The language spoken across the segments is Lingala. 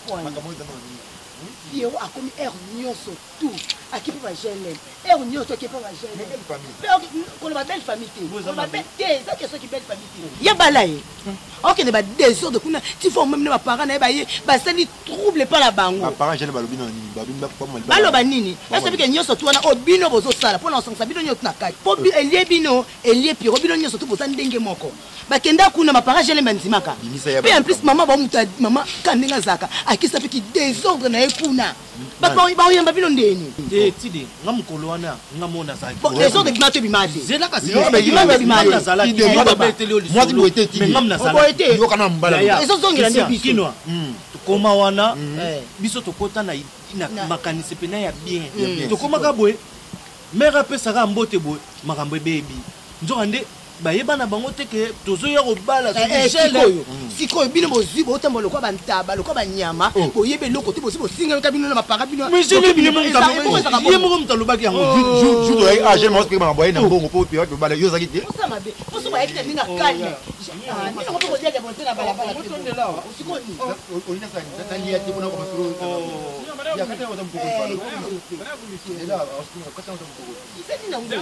point. Pierrot a commis air nyonso tout. À qui peut GLM? Air nyonso qui peut GLM. On va belle famille. On va belle ça que qui belle famille. Ya balaye. OK ne ba désordre de kuna. Tu faut même les parents na ba ça ni trouble pas la bango. Les parents GLM balobi nini? Babini ba pas mal. Baloba nini? Est-ce que nyonso tout na obino bozo sala pour l'ensemble ça bino nyonso na kai. Po elie bino, elie Pierrot bino nyonso tout boza ndenge moko. Ba kenda kuna ma parents GLM banzimaka. Et en plus maman ba muta maman kandenga zaka. Akisa pe ki désordre na ekuna. Papa ba yamba bino ndeni. Tidi ngamukolo wana ngamona zaki. Bon les autres bimato bimate. Zela kasi. Bimato bimate zala. Moi tu dois être mais ngamna zala. Yo kana mbala. Les autres zongela nde biso. Kinwa. Koma wana biso tokota na makanisi pena ya bien. Tokomaka boye. Mère pesaka mbote boye makambo baby. Nzokande bayebana bango teke tozoya kobala sikoyo bino bozi botambola kwa bantaba lokwa banyama boyebe loko te bozi bosinga ka bino na mapara bino mais je ne bino yemo mtalobaki yango jour ay age mo pe ma boye na bongo po pe bala yo zaki te ça mabe poso ba ekite ninga calme ni ko ko dia bonte na bala bala otonde la usikoni olina sana tani ya te bona ko masuro ya kata wa mpuko ela osikuka kata wa mpuko sisi na ungo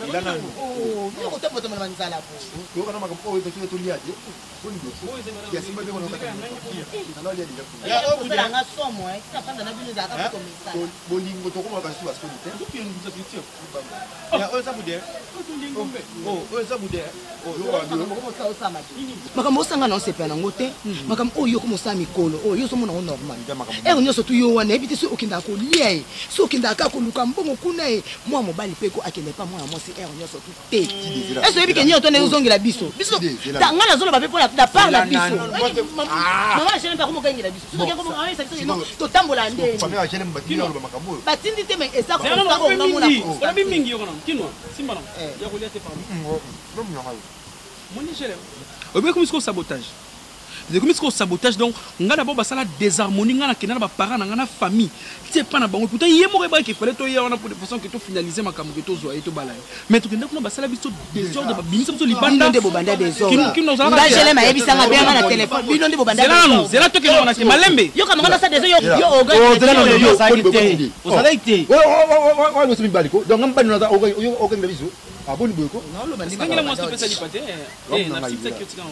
ila na oh ni ko tembo tembo manzala po yo kana maka po to to liaje bondo ya simba be bona kata na lia dia ya o sala nga somo ka panda na bino za ka ko misa bolingo to ko maka su asko te to pio nguza pitio ya o sa bude o sa bude makambo osanga na osepa nango te makambo oyo okomosala mikolo oyo yo ozomona ngo normal ere nyonso tu yo wana yebi te soki okendaka kolia ye soki okendaka koluka mbongo kuna ye mwa mobali mpe ko akende pa mwana mwasi ere nyonso tu te ese oyebi ke nyonso tone ozongela biso biso nga nazoloba mpe mpona da part na biso mama na chene mpe akomokengela biso totambola ndeni batindi te me eza konabi mingi yo kana kinwa simba na ya kolia te pardon Obi comme sabotage. C'est comme ce sabotage donc on a d'abord ça la désharmonie on a que na ba parents na na famille. C'est pas na bango pourtant yemo ba qu'il fallait to ya on a pour de façon que to finaliser makambo que to zo et to balai. Mais to kenda kuna ba sala biso désordre ba binisa biso libanda de bobanda désordre. Qui nous a ba jele ma yebi sanga bien na téléphone bino de bobanda. C'est là to que on a que malembe. Yo kama ngana sa désordre yo oga. Oh c'est là yo ça été. Vous allez été. Ouais nous sommes baliko. Donc ngamba nous oga biso. Ah bon boyko. Non lo bandi. Ngela mo se pesa lipate. Na sipsa que tu kan.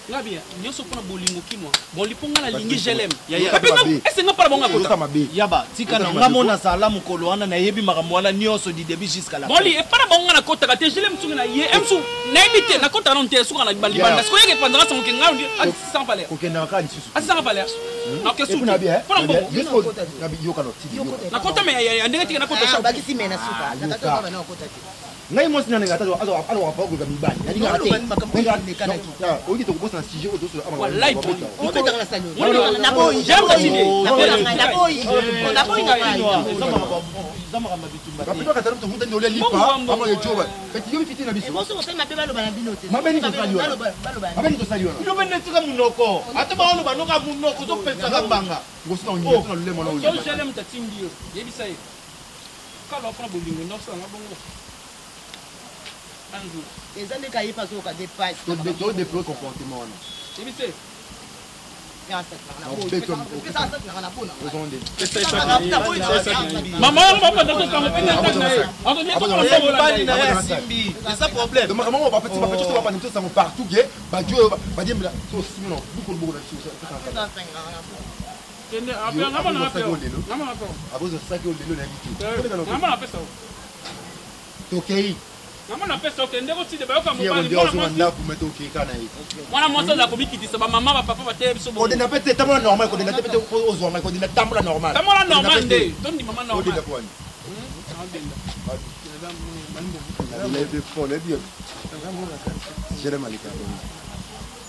Là bien, nyoso pona bolingo kinwa. Bon liponga na lingi gelem. Ya ya. Est-ce que pas bonga kota. Yaba, tika na ngamona sala mukolo wana na yebi makambo wana nyoso di début jusqu'à la fin. Bon li e pas bonga na kota ka te gelem tsunga na ye. Emsu na imite na kota non te suka na balibanda. Sko yeke pendant son ke ngaundi a 100 palais. Ko kenda ka lisusu. A 100 palais. Na ke suka. Pona bongo. Yo kana tidi. Na kota me ya ndenge tika na kota sha. Ba kisi mena suka. Na kata ba na kota ti. Ngai mo sina ngata zo azo alo wa ko ga mibani nadi ngata oyi to ko bosa sije o to so ama wallahi on ko tanga sanyo na boy na boy zama kama bitumba ba pito kataro to huta ndole lipa ama yo joba kati yo fiti na biso mo so ko mape balo bana binote mabeni to sali wana mabeni to sali wana ino benne tika munoko ate ba ono banoka munoko to pesa ka banga ngosina onyi to le mona oyi yo jele mtatimbi yo yebisa ye kala afuna bolingo no sa ngabongo les années qui passent au cas des pages to de pro comportement wana yebisa maman on va pas dans ton c'est ça problème donc maman on va petit ça va pas tout ça partout que ba Dieu va dire so sinon beaucoup beaucoup là kende après ngama na après ngama na après abozo saki o lelo na bitu ngama na pesa tokei ngama na pesa kende ko tide ba yoka mobali mwana kumeto kikana hivi mwana mwanzo za kubikitisa ba mama ba papa ba te biso bo dina pete tamona normal ko dina pete ozo normal ko dina tambola normal tambola normal nde tondi mama normal odina kwani lebe fo le bien jere malika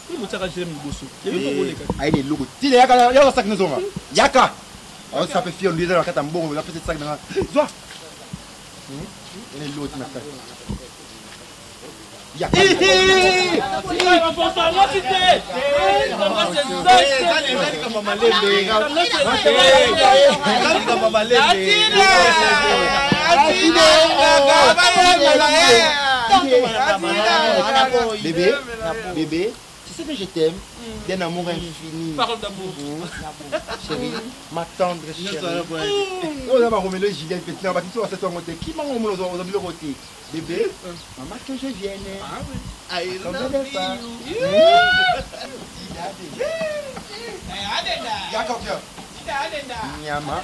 ni mutaka jere mboso yebi ko boleka ai ni lugu tile yaka sak nezonga yaka on ça peut fier on disait la kata mbongo la petite sac dans zo ni l'autre na kata ya bébé Tu sais que je t'aime, d'un amour infini. Parole d'amour. Chérie, ma tendre chérie. On va remettre Julien Petit, on va dire à cette montée. Qui m'a remis aux côté? Bébé, maman que je vienne. Ah oui. I love you. Jacob, Nyama.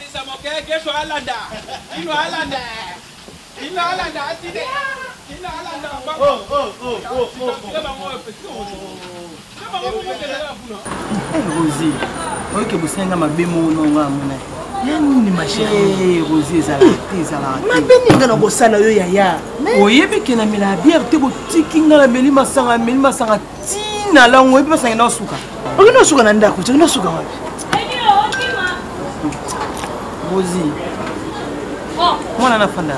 Rosie, ok, vous savez, ma bémo, non, nini ma chérie, Rosie, ezala. Ma béni, ngana bosala yo yaya. Oyebi ke na mela bière te botiki ngala meli masanga tina la ngwe pe basanga na suka. Oki na suka na ndako, tiki na suka wapi? Rosie. Mwana na fanda.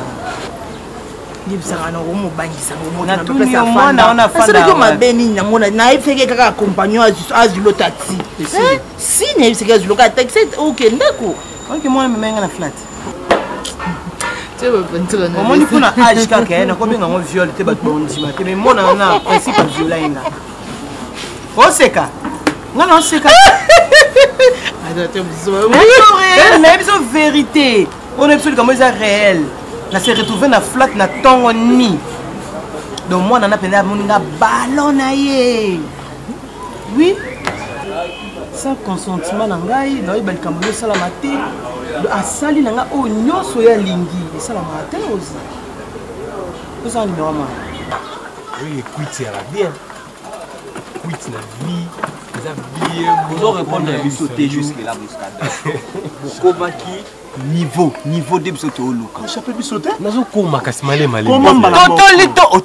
Nibisanga na romo bangisa romo na tuni mwana ona fanda. Parce que ma béni na mona na ifeke kaka accompagnon azulo taxi. Si na ifeke azulo ka taxi, OK ndako. Ok, moi, je suis flat. Tu veux pas moi, je suis âge kaka, na combien on viol, tu vas te bondir. Mais moi, on a principe de violer. On sait quoi? Non, on sait quoi? C'est vérité. On est sûr comment c'est réel. On s'est retrouvé dans flat, na ton ni. Donc moi, on a peine à mon ballon aïe. Oui. Sans consentement nangai na yeba likambo sala maté asali nanga o nyoso ya lingi sala maté aussi ça ni vraiment oui écoute ça va bien écoute la vie ça bien vous répondre à sauter jusque là jusqu'à niveau de sauter au look chapeau de sauter nazo koma kasimale male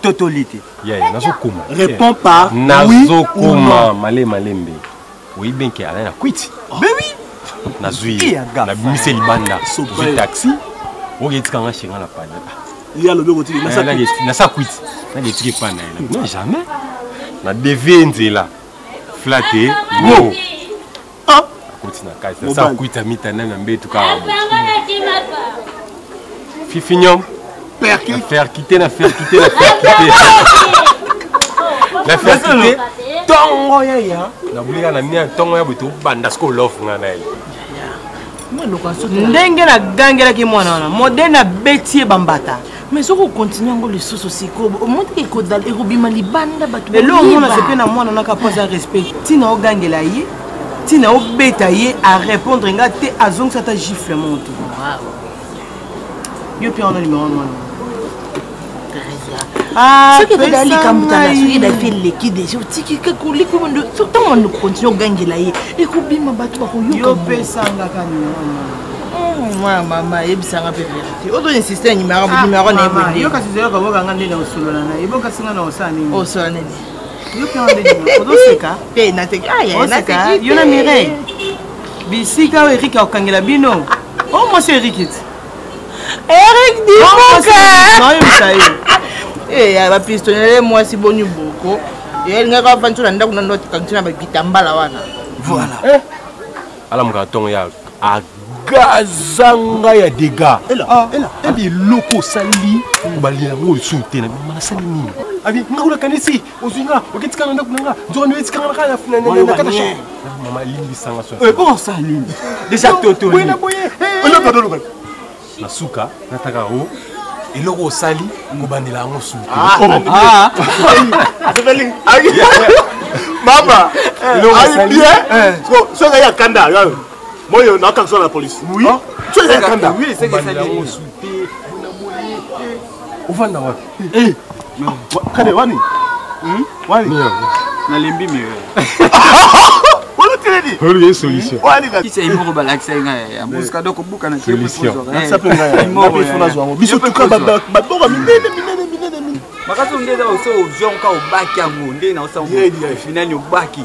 totolite yeah nazo koma réponds pas nazo koma male malembe. Oui, bien qu'il y a un quit. Mais oui. Nazui. Na bimisi libanda. Zui taxi. On est quand on chez la panne. Il y a le bureau de na ça quit. Na des trucs pas non jamais. Na devient là. Flatté. Wow. Ah. Continue na case. Ça quit à mitana na mbetu ka. Fifignon. Faire quitter. La faire quitter. Tongo ya na bulika na mia tongo ya butu banda sko love ngana ile ndenge na gangela ki mwana wana modena betie bambata mais soko continue ngo le soso siko au monde que kodal erobima libanda batu le lo mona se pe na mwana na ka poser respect tina o gangela ye tina o beta ye à répondre nga te azong sa ta gifle monto yo pe on a numéro mwana. Ah, ce que tu as dit quand tu as fait l'équipe des autres, qui que les commandes, surtout on continue à gagner là. Et combien ma bateau va courir? Yo pesanga kani. Moi maman, il s'en a fait vérité. Autre insisté numéro n'est pas. Yo kasi zero ka boka ngande na osolo na. Ibo kasi ngana osani. Osani. Yo pe ande. Odo seka. Pe na te aya na te. Yo na Mireille. Bisika o Eric okangela bino. Oh monsieur Eric. Eric Diboka. Non, yo sayo. Eh, aba pistonner moi si bonu boko. Elle nga ka fantu na ndako na ndoti kantina ba kitambala wana. Voilà. Ala mga tongo ya agazanga ya dega. Ela. Abi loko sali ubali na ngo sunte na mana sali nini. Abi ngakula kanisi ozinga okitika na ndako nanga. Nzoko niwe tika na kana funa na kata sha. Mama limbi sanga so. Bon ça limbi. Déjà toto. Boye na boye. Ono kadolo. Nasuka nataka o iloko sali ngobandela ngo su. Mama, so ya kanda moyo na kanso la police. Oui. So ya kanda. Oui, c'est que ça dit. Ufanda wapi? Kade wani? Wani? Na limbi miyo. Wala tedi. Wala solution. Wani Qui c'est Imoro Balaxa ya musika doko buka na solution. Ça peut ngaya. Imoro fona zo. Biso tuka ba minene. Makaso ngeza oso ojonka obaki yango nde na osa final obaki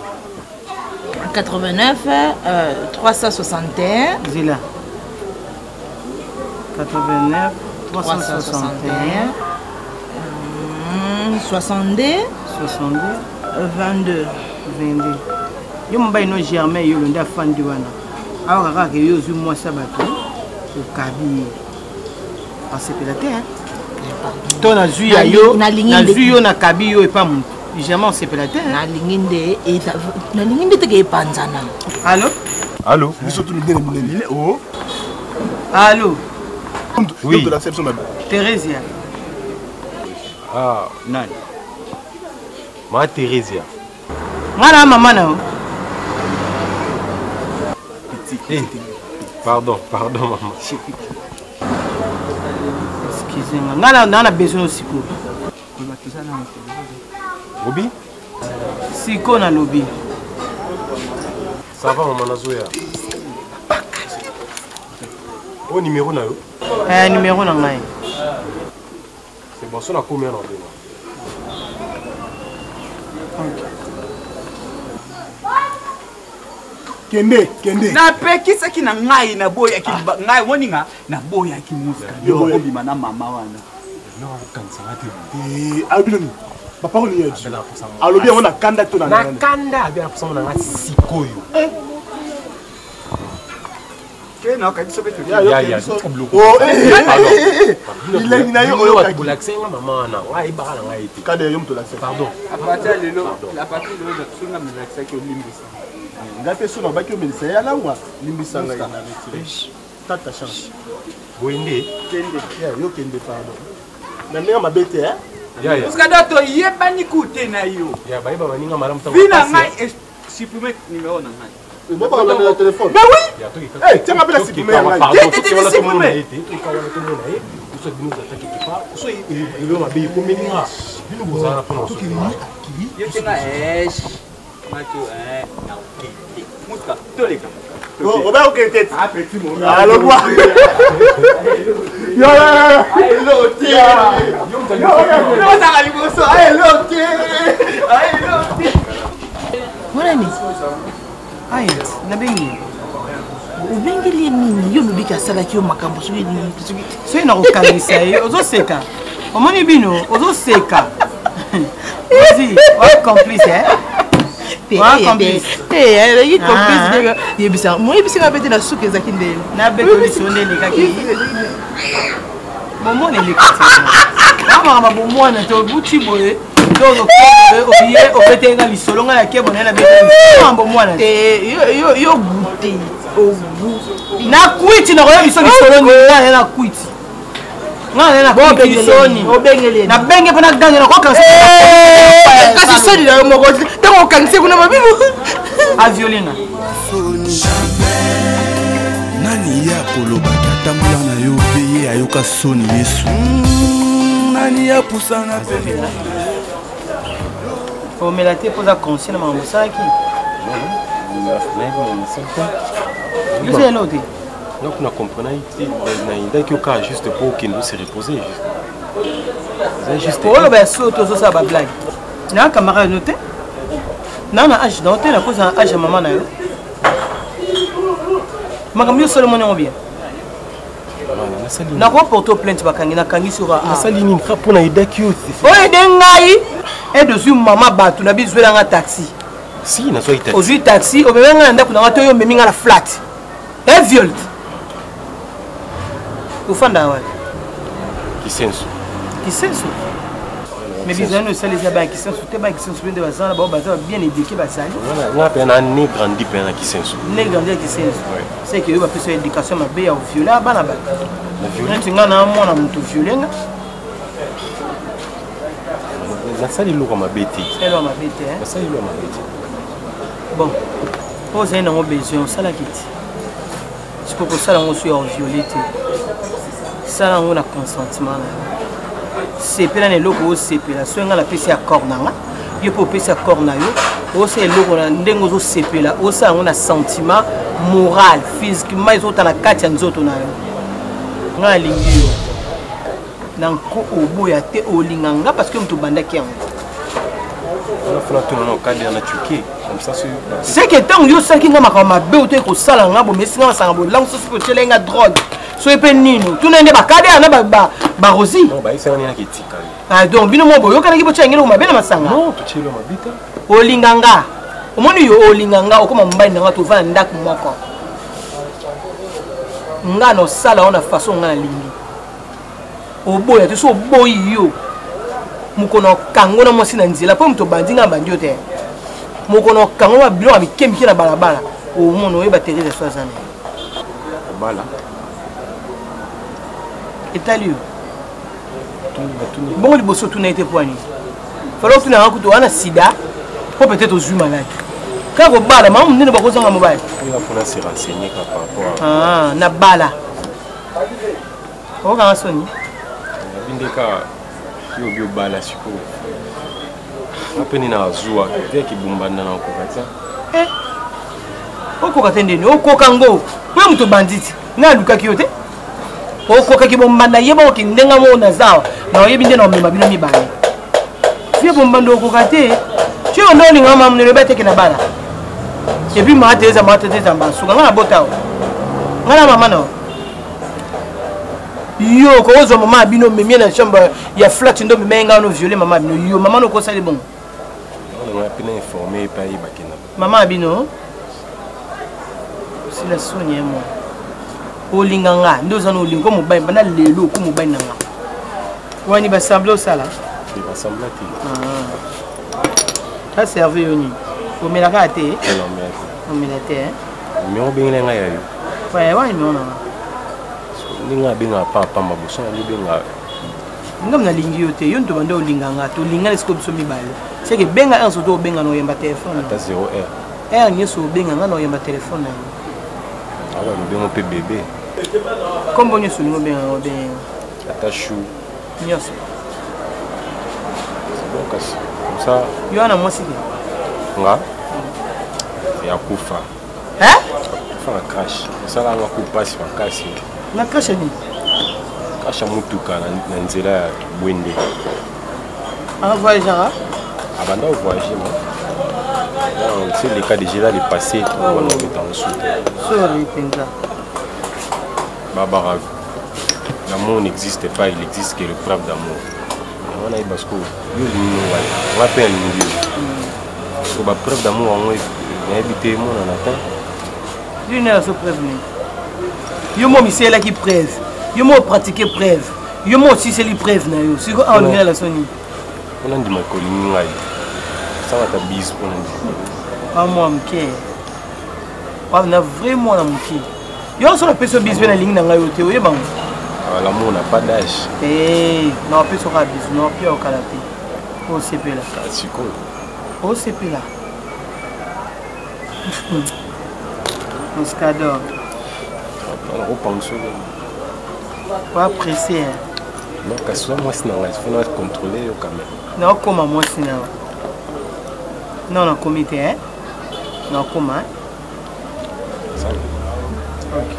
89 361 Zila 89 361 62 22 yo mbai no Germain yo nda fandi wana awa kaka yo zu moi sabato okabi asepela te hein to na zui ya yo na zui yo na kabi yo epa mutu Jamais on s'appelle la terre. nalingi nde teke epanzana. Allô? Allô? Oh. Allô? Oui. Thérésia. Ah, Nani? ma Thérésia. Ngana maman na. Eh, pardon, maman. Excusez-moi. Ngana besoin aussi quoi. Obi? Siko na lobby. Ça va, maman Nazoya? Oh, numéro na yo? Numéro na ngai. C'est bon, ça na combien en deux? Kende. Na pekisaki na ngai na boyaki ngai woninga na boyaki musika yo obima na mama wana. Non, kanisa ngate. Albino. Papa on y est. Alobi on a kanda to na. Na kanda bien pour ça on a sikoyo. Ke na ka biso beto. Ya. Oh, il est na yo oyo wa bulaxer maman na. Wa ibaka na ngai te. Kade yo mto la. Pardon. Apata lelo la partie de l'autre sunga melaxa ki olimbisa. Ngate so na baki o melisa ya langwa limbisa ngai na retire. Tata chance. Wende. Kende. Ya yo kende pardon. Na ndenge mabete hein? Ya. Parce que dato yebani kute na yo. Ya ba maninga malamu ta. Vina ngai supprimer numéro na ngai. Moi par le téléphone. Mais oui. Eh, tiens appelle la supprimer. Pardon, tu vas la supprimer. Tu vas la supprimer. Vous êtes venus attaquer quelque part. Vous soyez le mabé pour meninga. Vous allez prendre ce qui Yo tenga macho na okete. Muska toleka. Oh, Robert okete. Ah petit mon. Alors quoi? Yo. Hello ti. Yo ça liboso. Hello ti. Voilà ni. Aïe, na bengi. Ubengeli nini yo lobika salaki yo makambo soki ni. Soki na kokanisa ye, ozoseka. Omoni bino, ozoseka. Vas-y, on complice hein. Il complice. Yebisa, moi yebisa bete na suke ezaki ndele. Na beto bisonde le kaki. Momo ne le kati. Mama mama bomo na to buti boye. Dozo ko obiye obetenga lisolo nga ya kebo na beto. Mambo mwana. Yo buti. Na kwiti na koyo biso lisolo ni na kwiti. Nga na kwiti soni. Obengeli. Na benge pena ganye na kwa kansa. Kasi soni na moko. Tango kanse kuna mabibu. A violinga. Nani ya koloba tambola na yo peye ayoka soni Yesu. Nani ya pusanga pe. Omela te poza conscient na mambo saki. Vous êtes là. Donc on a compris que cas juste pour qu'il nous se reposer juste. Pour le berceau tout ça ba blague. Na camarade noté. Na âge noté na cause âge maman na yo. Makamyo seulement on bien. Na ko porto plainte bakangi na kangi sur a. Na sali ni pour na ida ki aussi. Oye dengai et dessus maman batu na bizwe na taxi. Si na so ita. Ozu taxi o bebenga nda kuna to yo meminga la flat. Et viol. Ufanda wa. Kisenso. Kisenso. Mais bizana no sali za ba kisenso te ba kisenso bende bazana ba baza bien éduqué ba sali. On a peine un né grandi peine à Kisenso. Né grandi à Kisenso. C'est que yo ba pesa éducation ma be ya violer bana ba. La violer. Ntinga na mona mutu violenga. La sali lo comme bêté. C'est lo ma bêté hein. La sali lo ma bêté. Bon. Pose un nom besoin ça la quitte. C'est pour ça on soit violé. Ça on a consentement. C'est pela ne loko c'est pela so nga la pesi accord nanga. Yo po pesi accord na yo. O c'est loko na ndengo zo sepela. O ça on a sentiment moral, physiquement ils ont na kati nzoto na yo. Nga lingi yo. Nanko oboya te olinganga parce que mtu bandaki yango. On a fait tout non cadre na Turquie. C'est que tant yo ça qui nga makama be o te ko sala nga bo mesinga masanga bo langue so telenga drogue. So epe nino tout nende ba cadre na ba rosi. Non ba isa ni ki tika. Ah donc bino mo bo yo kana ki bo changelo ma bela masanga. Non to chelo mabita. Olinganga. Omoni yo olinganga okoma mbai nga to vana ndaku moko. Nga no sala ona façon nga lingi. Oboya te so boyi yo. mukono kango na mwasi na nzela po muto bandinga bandio te mukono kango ba bilo amikemiki na balabala o mono oyeba Thérèse 60 ans bala etalio bon liboso tuna été poani falo tuna kuto wana sida po peut-être aux malade quand ko bala mamu ndene bakozanga mobile il faut se renseigner par rapport ah na bala o ka soni bindeka yo bala siko apeni na zuwa vya kibumbana na kokata okoka ndeni okoka ngo po muto banditi na luka kiyote okoka kibombana yeba okindenga mo na zawa na oyebi ndena omema bino mibale fie bombando okoka te chio ndo linga mamu ne lebete ke na bala et puis ma teza mbasuka ngana botao ngana mama no yo ko ozo mama bino memie na chambre ya flat ndo memenga no violer mama bino yo mama no ko sali bon on a peine informé pa ibakena mama bino si la sonia mo olinganga ndo zana olingo mo bai bana lelo ko mo bai nanga wani ba sembler sala ba sembler ti ta servi yoni o melaka te o melate mi o binga nga yayo wa mi ona ninga binga papa mabuso ni binga ngam na lingi yote yo ndo bando linganga to lingana scope so mibale c'est que benga un soto benga no yemba téléphone ta 0R ni so benga ngana no yemba téléphone ah ouais no benga pe bébé comme bonyo so no benga o ben atashu nyos donc comme ça yo ana mwasi nga ya kufa fa crash sala nga kupasi fa kasi na crash ni kasha mutuka na nzela ya bwende en voyageant avant de voyager c'est le cas déjà de passer on va mettre en dessous sorry pinza Barbara l'amour n'existe pas il existe que le preuve d'amour on a eu parce que on va peine so ba preuve d'amour on va éviter mon en atteint une heure se prévenir yo mo mi c'est là qui preuve yo mo pratiquer preuve yo mo aussi c'est li preuve na yo si ko on est la soni on a dit ma colline ngai ça va ta bise on a dit pas moi mke on a vraiment la mke yo so la personne bise na ligne na ngai yote oye bango l'amour n'a pas d'âge non plus sur la bise non plus au kalaté au CP là c'est cool au CP là on se cadre on repense pas pressé non que soit moi sinon il faut contrôler au caméra non comment moi sinon non non comité hein non comment ça ok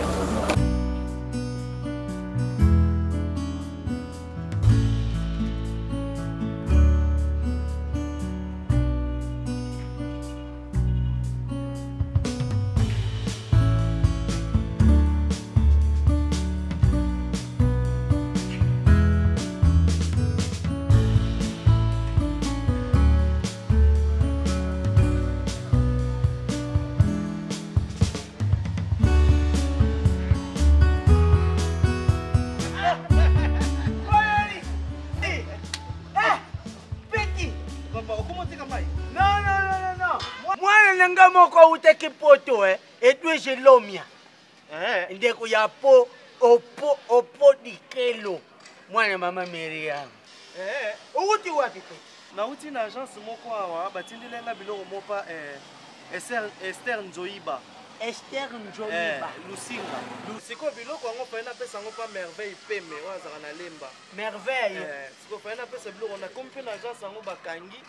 Jelomia ndeko ya po opo dikelo mwana mama Miriam uti wapi pe na uti na agence moko awa batindelenga biloko mopa Esther Nzoiba Lusinga siko biloko yango pa na pesa yango pa merveille peme wazaka na lemba merveille siko pa na pesa biloko na kompe na agence yango bakangi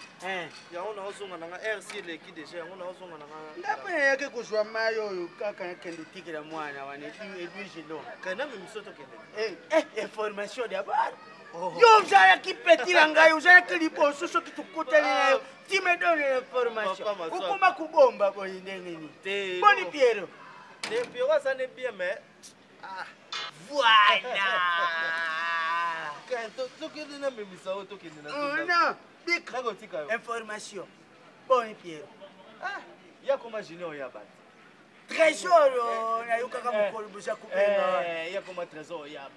yango na ozonga na RC leki déjà yango na ozonga na ngape yake kuzwa mayo oyo kaka kende tikela mwana wana Edouard Gelo kana misoto kende information d'abord yo mzaya kipeti la ngai uzaya kiliposo soki tukutani nayo ti me donne l'information ukuma kubomba boyi ndengeni boni Piero te Piero ça n'est bien mais voilà quand to kende na memisa o to kende na non big information boni Piero ya koma junior ya bat trésor na yuka kama kolbuza kubenga ya koma trésor ya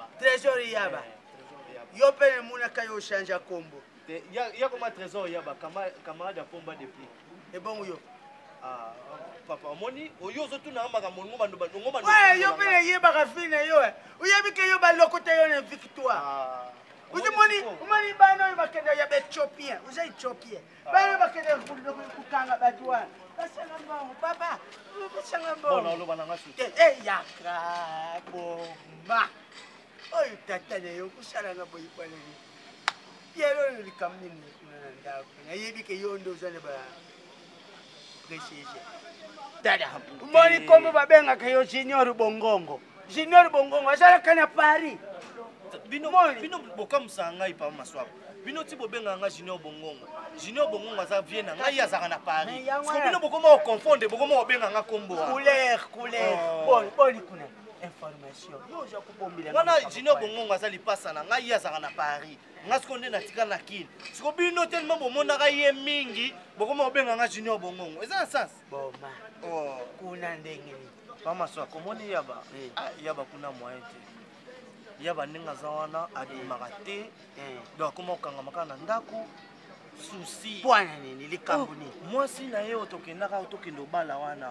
ba yo pene muna kayo chanja kombo ya comme trésor ya ba camarade pomba depuis et bon yo papa moni oyo zo tuna makambo ngomba ndo ngomba ouais yo pele yeba ka fina yo uyebi ke yo ba lokota yo na victoire uzi moni bana yo bakenda ya Ethiopia uza Ethiopia bana bakenda kukanga batwa basanga mbongo papa basanga mbongo bona lo bana ngasu yakra bomba oyo tata leyo kusala nga boyi pale yelo ni kamnini kuna ndako na yebi ke yo ndo uzane ba dada moni komo babenga ke yo Junior Bongongo asala kana Paris bino bokamsa ngai pa maswako bino ti bobenga nga Junior Bongongo aza viena ngai azaka na Paris so bino bokoma confondre bokoma obenga nga kombo couleur boni kuna information yo ja kubombila wana Junior Bongongo aza lipasa na ngai azaka na Paris ngasko nde natika na kini siko bino tellement bomona ka ye mingi bokoma obenga nga Junior Bongongo eza na sens boma kuna ndenge ni mama so komoni yaba yaba kuna moyen te yaba ninga za wana adimaka te donc koma okanga makana ndako souci bwana nini likambo ni mwasi na ye otokendaka otokenda obala wana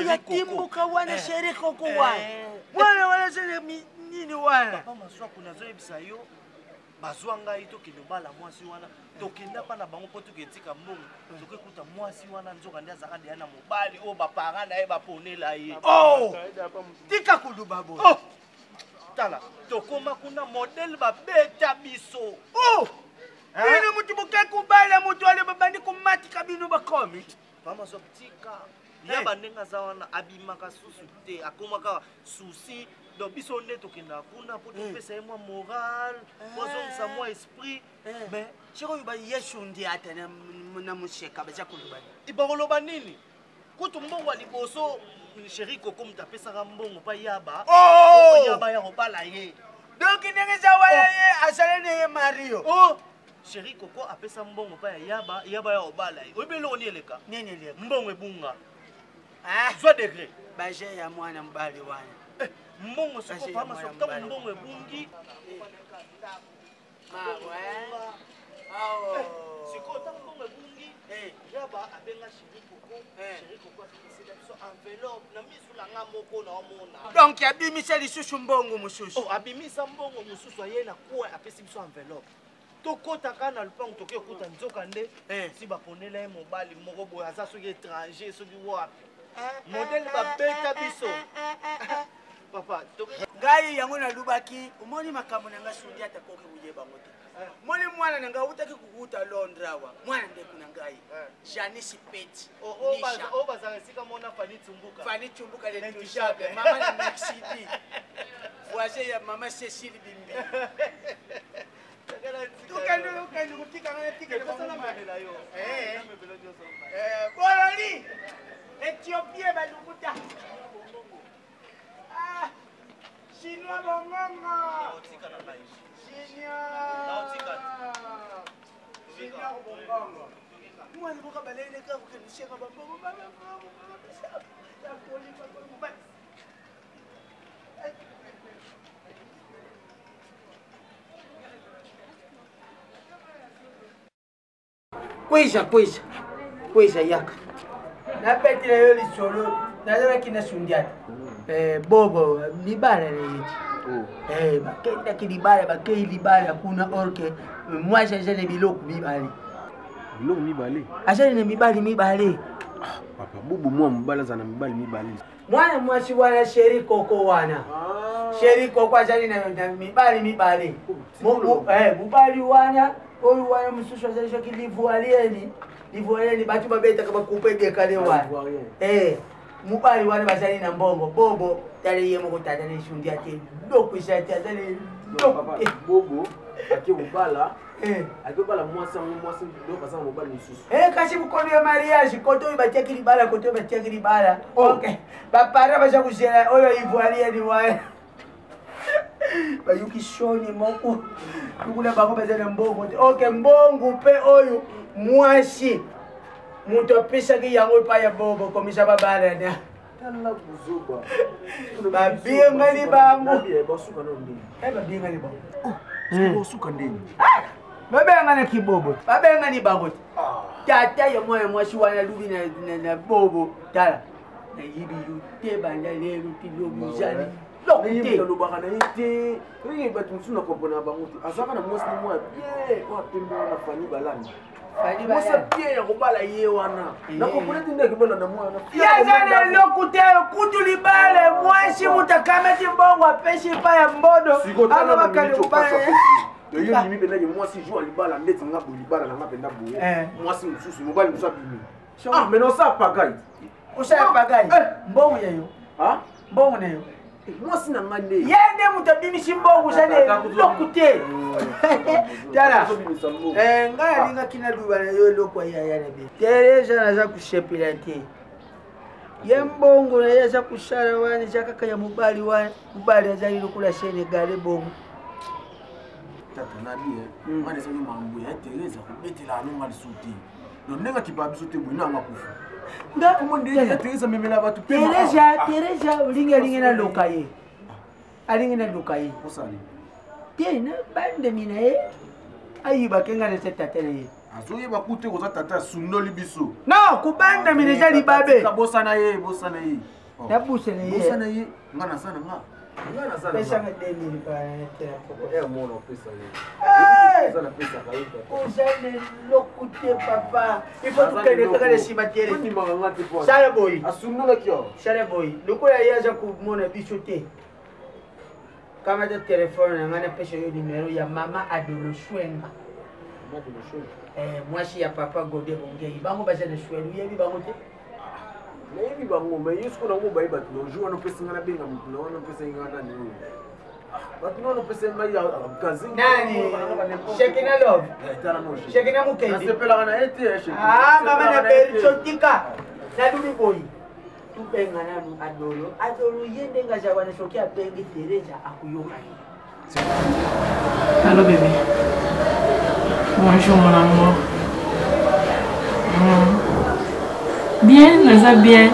ya timbuka wana sheri koko wana wana sele nini wana papa maswa kuna zoyebisa yo bazwa ngai tokende obala mwasi wana tokenda pa na bango po toketika mbongo tokekuta mwasi wana nzoka ndi azaka ndeya na mobali oyo bapara na ye baponela ye tika kuluba bo tala tokoma kuna modele babeta biso bino mutu boke kubala mutu ale babandi kumatika bino bakomi pama so tika yaba ndenga za wana abimaka susu te akomaka souci donc biso nde tokenda kuna po topesa ye mwa moral bozongisa mwa esprit mais chiko yuba yesu ndi ata na musheka bacha kuluba ibakoloba nini kutu mbongo liboso chéri koko mutapesaka mbongo pa yaba yaba ya kobala ye donc ndenge za wala ye asale ne ye Mario chéri koko apesa mbongo pa yaba ya kobala ye oyebele oni eleka nini eleka mbongo ebunga soit degré baje ya mwana mbali wana mbongo siko pama so kama mbongo ebungi siko ta mbongo ebungi yaba abenga chéri koko apesa biso enveloppe na misu na nga moko na omona donc abimisa lisusu mbongo mususu abimisa mbongo mususu aye na kuwa apesi biso enveloppe tokotaka na lupango toke okuta nzoka nde si baponela ye mobali moko boye aza soki étranger soki wapi modele babeta biso papa ngai yango nalubaki omoni makambo na nga sundi atakoki kuyeba ngo te moni mwana na nga utaki kukuta Londres awa mwana ndeku na ngai Janice Peti o bazala esika mona Fani Tumbuka le touchable mama na Mexique voisin ya mama Cécile Bimbi tukani kutika ngana tika le mama bololi Ethiopia balukuta Chinois Bongongo Chinois Bongongo mwana boka balele ka kukenisheka bambongo Kwisha yaka napetile yo lisolo nazalaki nasundiata bobo libala leyeti bakendaki libala bakei libala kuna orke mwasi azali biloko mibale azali na mibale papa bubu mwa mobali aza na mibale mwana mwasi wana sheri koko wana sheri koko azali na mibale mobali wana oyo wana mususu azali soki livoyeni batu babetaka bakupegekale wana mobali wana bazali na mbongo bobo tale ye moko tata nesundi ate lokwisa te azali bobo akobala mwasi ndo bazanga mobali mosusu kasi bukono ya mariage koto oyo batiaki libala ok bapara baza kozela oyo ivoirienne wana bayuki shoni moko tukuna bango bazali na mbongo te ok mbongo mpe oyo mwasi mutu apesaki yango epa ya bobo komisa babalana babengani bango babengani bango bosuka ndeni babengana kibobo babengani bangote tata ya moya mwasi wana lubi na bobo tala na yibi yute banda lelo tilobuzani lokute lobaka na ite oye bato mosusu na kompona bangote azaka na mwasi moya bien oya pembe wana fani balani mwasi bien ya kobala ye wana nakompona ti ndeke bala na moya yazana lokute kutu libale mwasi mutakameti mbongo apeshi pa ya mbodo sikotana na milicho pasa yo limi penda ye mwasi joue libala ndeti nga bo libala na nga penda boye mwasi mosusu mobali mosusu abimi mais non ça pagaille osaya pagaille mbongo yeyo mbongo neyo mwasi na nga nde yende mutabimisi mbongo zane lokute tala ngai alingaki na luba na yo eloko yayana be tereza naza kushepela te ye mbongo na ye aza kusala wana eza kaka ya mobali wana mobali azali lokola senegale bongo tata nabi nga nezali mambo ya tereza kobetela anonga lisu te no ndenge kipa biso te boye nanga kufa Tereza memela bato pe Tereza ulingi alingi na loka ye alingi na loka ye osali tena bande mina ye ayiba kenga na tata ye azoyeba kute koza tata sundoli biso no kubanda mina za libabe bosana ye tabusana ye bosana ye nga na sana nga pesa ngadeni pa tera mona pesa ye Zana pesa kaika. Ozane lokute papa. Il faut que les gars de cimetière. Ni manga te po. Sale boy. Asuno la kyo. Sale boy. Lokola yaza ku mona bichote. Kama de téléphone ngana pesa yo numéro ya mama Adolo Shwenga. Mama Adolo Shwenga. Moi si ya papa Godé Bongé. Bango baza na Shwenga. Yebi bango te. Yebi bango mais yesko na ngo bayi bat no jour no pesa ngana benga mutu no pesa ngana ni. Batunono pesa mai ya kazi nani Shekina love Shekina mukendi nasepela na ete Shekina mama na perichotika na dumi boy tupenga na Adolo yende ngaja wana shokia pengi Tereza akuyoka Allô bébé bonjour mon amour bien naza bien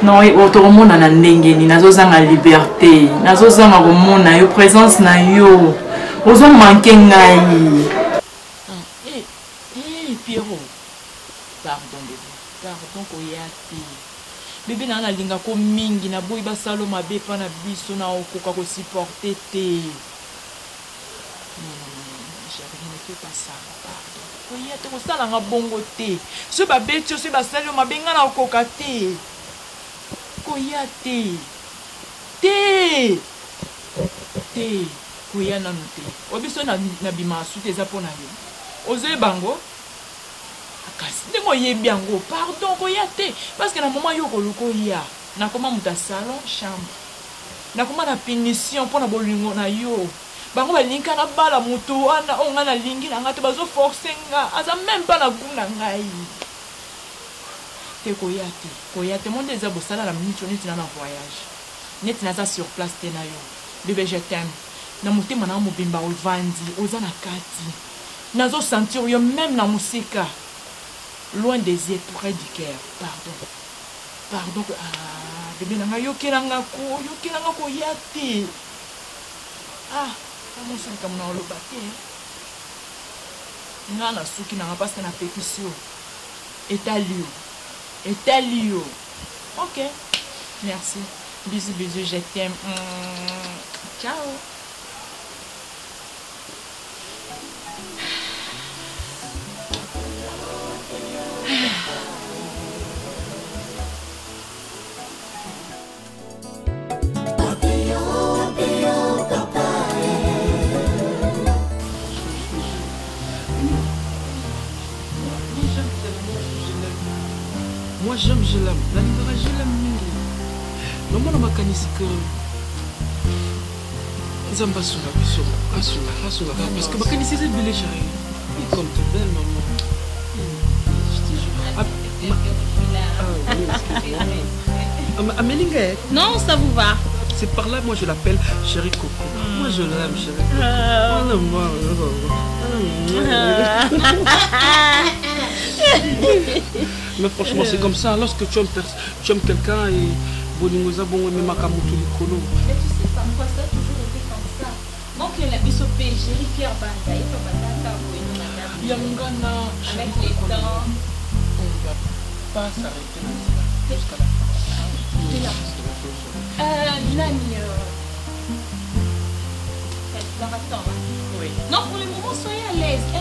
non otomona na ndenge ni nazozanga liberté nazozanga komona yo présence na yo ozomanke ngai Pierrot pardon bébé pardon koya te bébé na nalinga ko mingi na boyi basalo mabe pa na biso na okoka kosupporte te chérie ne fais pas ça pardon koya te kosalanga bongo te so babeti so basalo mabe nga na okoka te koya te koya nanu te obiso na bimasu te eza mpo na yo ozoyeba yango kasi ndenge oyebi yango pardon koya te parce que na moma yo koluka oya nakoma moto ya salon chambre nakoma na punition mpo na bolingo na yo bango balingi na bala moto wana oyo ngai nalingi na ngai te bazoforce nga aza meme mpa na gu na ngai te koya te monde eza bosala na minute neti na voyage neti naza sur place te na yo bébé je t'aime na motema na mobimba ovandi oza na kati nazosentir yo même na mosika loin des yeux près du cœur pardon bébé na ngai yokelanga koya te amosilika mona oloba te nga na suki nanga parce que na pétition etali yo ok merci bisous je t'aime ciao Moi j'aime, je l'aime. La libéra, je l'aime. Non, moi, je me que Zamba Soula, parce que ma canisse est belle, chérie. Et comme tu es belle, maman. Je te jure. Amélinga. Non, ça vous va. C'est par là, moi je l'appelle chérie Coco. Moi je l'aime, chérie Coco. Mais franchement, c'est comme ça. Lorsque tu aimes quelqu'un et Bolingoza, bon, mais Makamutu Likolo. Mais tu sais pas, moi ça a toujours été comme ça. Donc il y a la biso péché Pierre Banda, il faut pas Yangana avec les dents. On ne va pas s'arrêter jusqu'à la fin. Nani oui. Non, pour le moment, soyez à l'aise. On a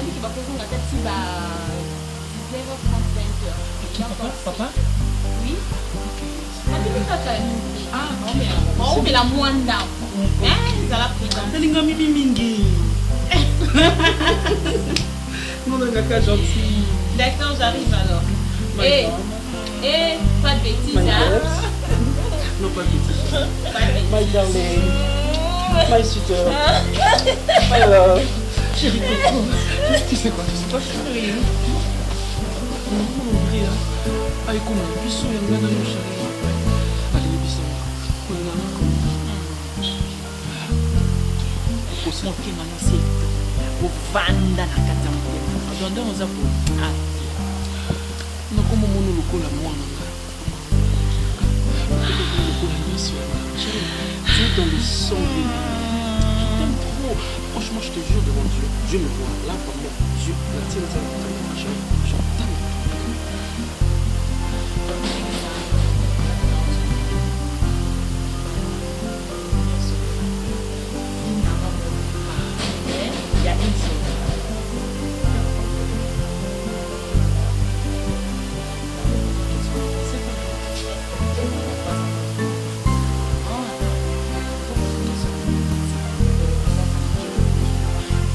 dit qu'il va poser la tête si 10h30, 20h. Papa? Oui. Ah, non, mais la moindre d'âme. Ils ont la prison. Elle est Bibi Mingi. Non, on est gentil. D'accord, j'arrive alors. Et pas de bêtises, hein? Non, pas de bêtises. Pas de bêtises. My darling. My sweetheart. My love. Chérie Coco. Tu sais quoi? Tu sais pas, chérie? On va ouvrir. Allez, comment? Bisous, il y a un gars dans le chérie. Allez, bisous. On est là. Moke manasi kovanda na kati ya motema adonde oza ko nakoma mona lokola mwana lokola miso tu es dans le sang de je t'aime trop franchement je te jure devant Dieu Dieu me voit là vraiment Dieu la tienne je t'aime.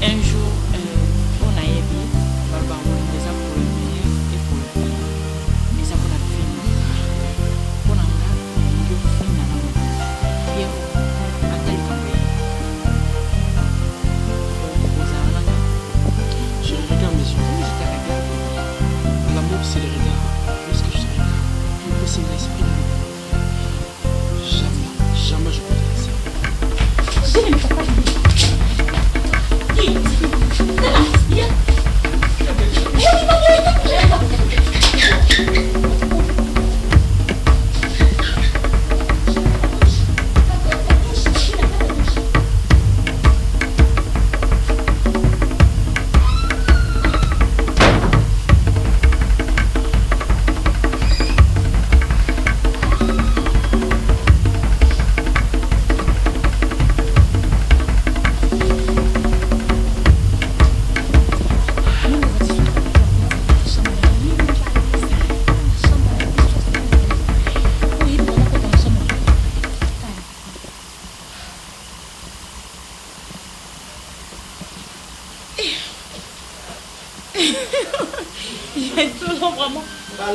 Un jour, on a aimé, les a pour le meilleur et pour le pire. Les a pour la fin. Pour la fin, il faut finir dans le monde. Et à tel campagne. Je regarde mes yeux, je te regarde. L'amour, c'est le regard. Lorsque je te regarde, c'est l'esprit de l'amour. Jamais je peux te laisser.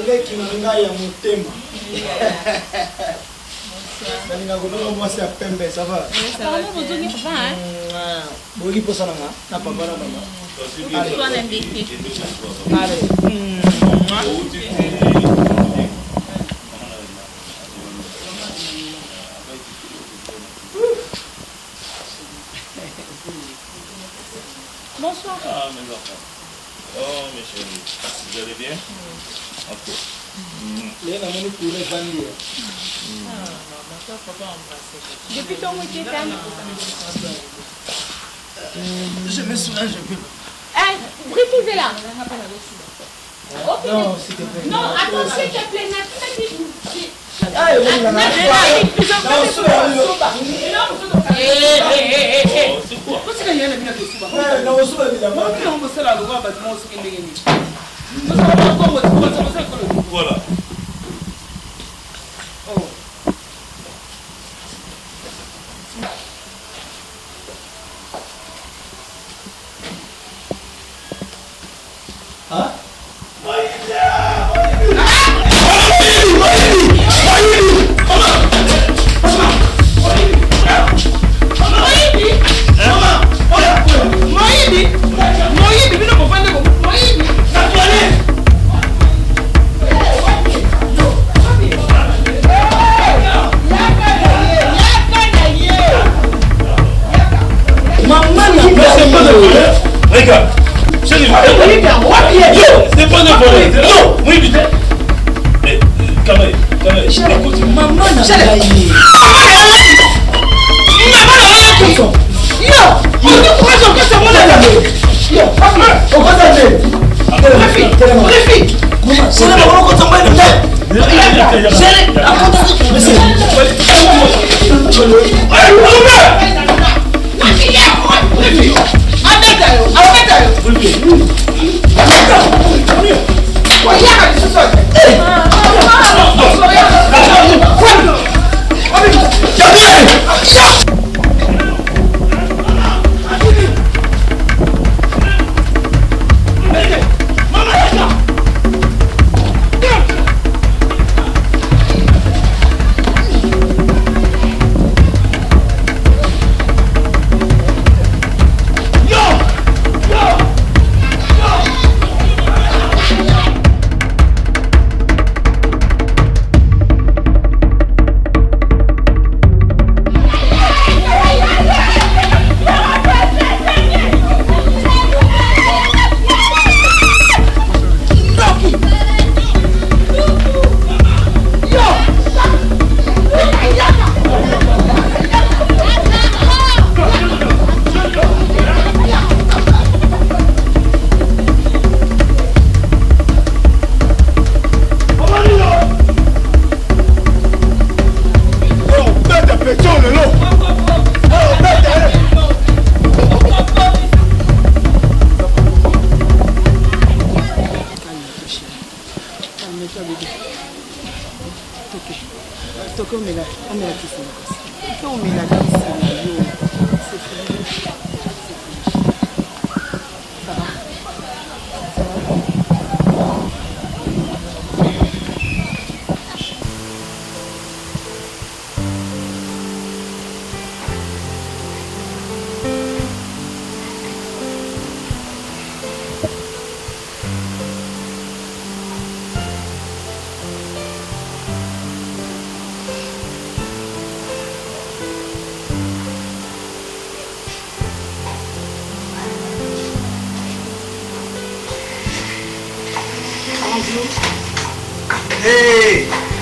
baleki na ngai ya motema nalinga kolonga mwasi ya pembe ça va boyoki mposa na nga na papa na mama Bonsoir. Ah, mes enfants. Oh, mes chéris. Vous allez bien? Ok. Depuis ton week-end, je me soulage un peu. précisez là. Non, s'il te plaît. Non, attends, s'il te plaît, Voilà. Hein? Regarde, chérie, c'est pas de voler. Non, oui, putain. Mais, calmez, écoute, maman n'a pas.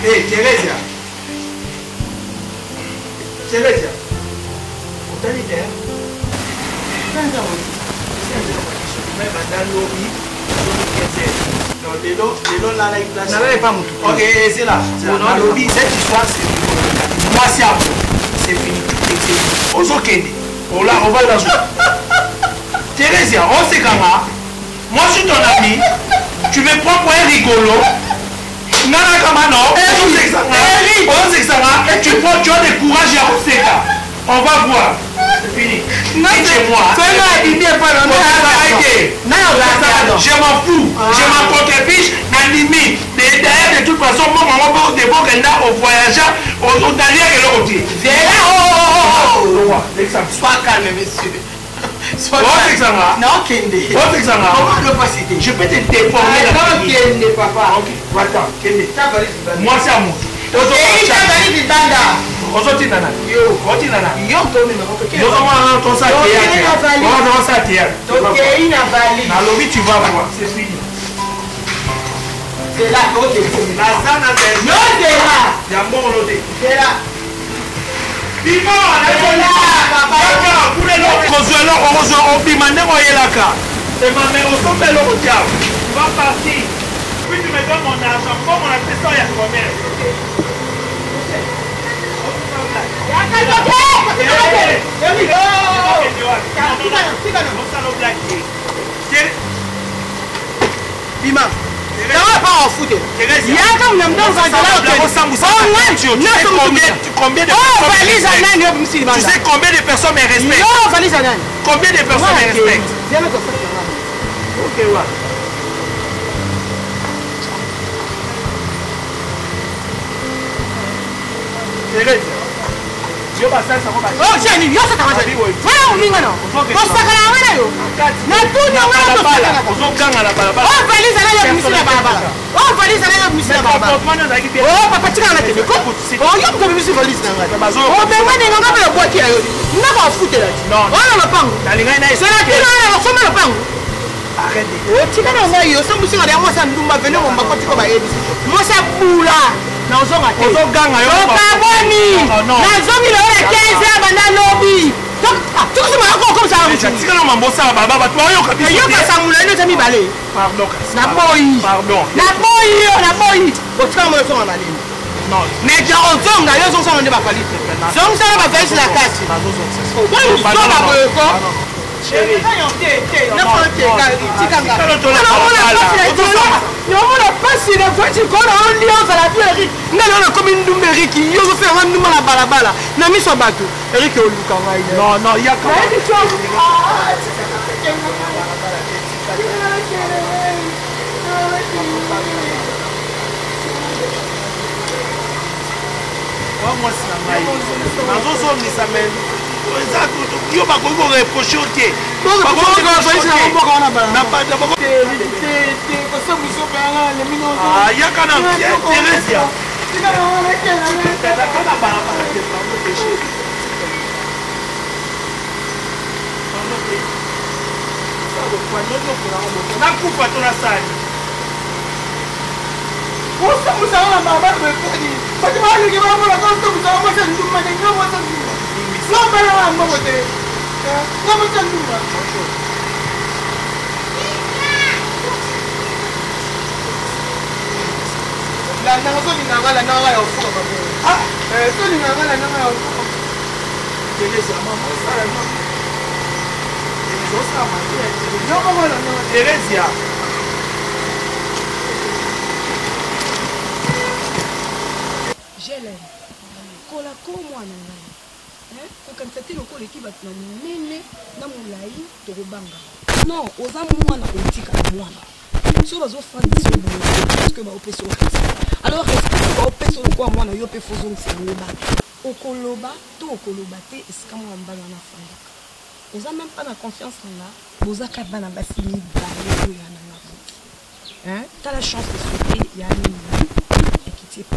Hey, Teresia. Teresia. Utani there? Sasa mais madame Lobi, non, they don't like that. N'avez pas moutou. Ok, c'est là. Non, Lobi, cette histoire, c'est fini. Moi, c'est fini. Ozokende. On va la jouer. Teresia, on sait comment. Moi, je suis ton ami. Tu me prends pour un rigolo. Nana Kamano, on sait ça, et tu as des courage à Oseka. On va voir. C'est fini. C'est moi. Je m'en fous. Je m'en contre-fiche. Animi. D'ailleurs, de toute façon, moi, maman, de bon au voyageur, au derrière et l'autre côté. Sois calme, monsieur. Non, Kende. Je peux te déformer. Non, Kende, papa. Ok, attends, Kende. Moi, c'est à moi. Tu vas voir, c'est fini. C'est là, non, c'est là. C'est là. Tu vas partir. Puis tu me donnes mon argent. Comme on a fait ça, il y a combien? Bima. Ça va pas en foutre. Il y a comme un temps tu sais combien de personnes me respectent? Combien de personnes me respectent? Ok, ouais. mais ozonga yo ozosala nde bavalise zongisa na bavalise na kati ozoba boyeko nomona pasi na voiti kona olia ozala bi erik ngai leo nakomi ndumba eriki yo ozofeyanga ndumba na balabala na miso ya bato eriki oluka ngai mwasi na ngai nazozongisa mene yo bakoki koreproche te yaka na Teresia nakufa to nasali osamusanga na balabala beponi bati baleki bamola kosomusanga mwasi nduma nenga mwasi nduma lobala wa mboko te nga mwasi nduma nanga solinganga la nanga ya ofuka babo solinganga la nanga ya ofuka Teresia Jelene, kola ko mwana ngai. Kokanisa te lokola eki bato na minene na molai tokobanga. Non, oza mwana otika mwana. So bazofandisa boye parce que baopesa okati. Alors respect baopesa lokwa mwana yo mpe fozongisa loba. Okoloba to okoloba te esika mwana mbala na fandaka. Oza même pas na confiance na bozaka bana basi mibale oyo ya nanga boti. T'as la chance de sauter yani et qui t'y pas.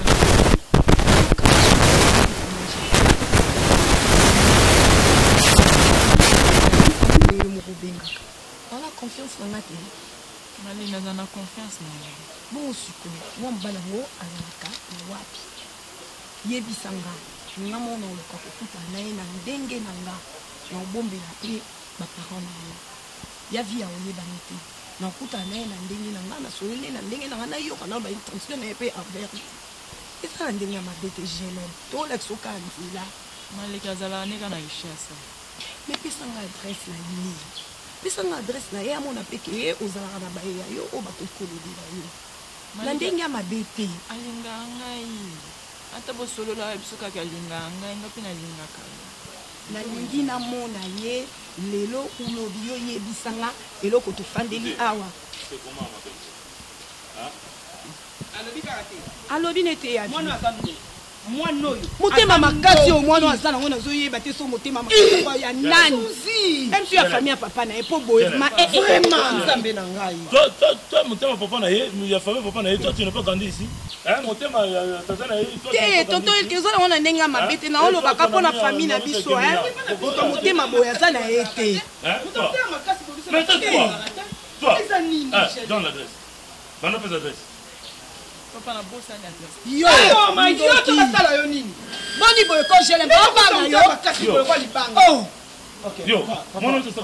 On a confiance dans la télé. On a confiance dans la télé. Bon, suko, moi mbalango azalaka na wapi. Yebisanga, nga mona oloka kokuta naye na ndenge na nga na obombela pe ba parents na yo. Ya via oyebani te. Na okuta naye na ndenge na nga na solele na ndenge na nga na yoka na ba intention na ye pe envers. Eza na ndenge ya mabe te Jelene. Tolakisa oka nzela. Maleka azala neka na richesse. Mais pesanga adresse na ye. Pesanga adresse na ye amona peke ye ozalaka na baye ya yo o bakokolobela yo. Na ndenge ya mabe te. Alinga ngai. Ata bosolola biso kaka alinga ngai nga mpe nalingaka ye. Nalingi namona ye lelo ulobi yo yebisanga eloko tofandeli awa. Alobi nete ya mwana oyo motema makasi o mwana aza nango nazoyeba te so motema makasi ya nani même si ya famille ya papa na ye po boyema vraiment nzambe na ngai toi motema papa na ye ya famille papa na ye toi tu n'es pas grandi ici motema tata na ye te tonto ezo nango na ndenge ya mabe te na olobaka mpo na famille na biso moto motema boye aza na ye te mais toi donne l'adresse bana pesa adresse papa na bossa na adresse yo ma yo to basala yo nini boni boye ko jele papa na yo bakasi boye ko libanga yo mon nom c'est ça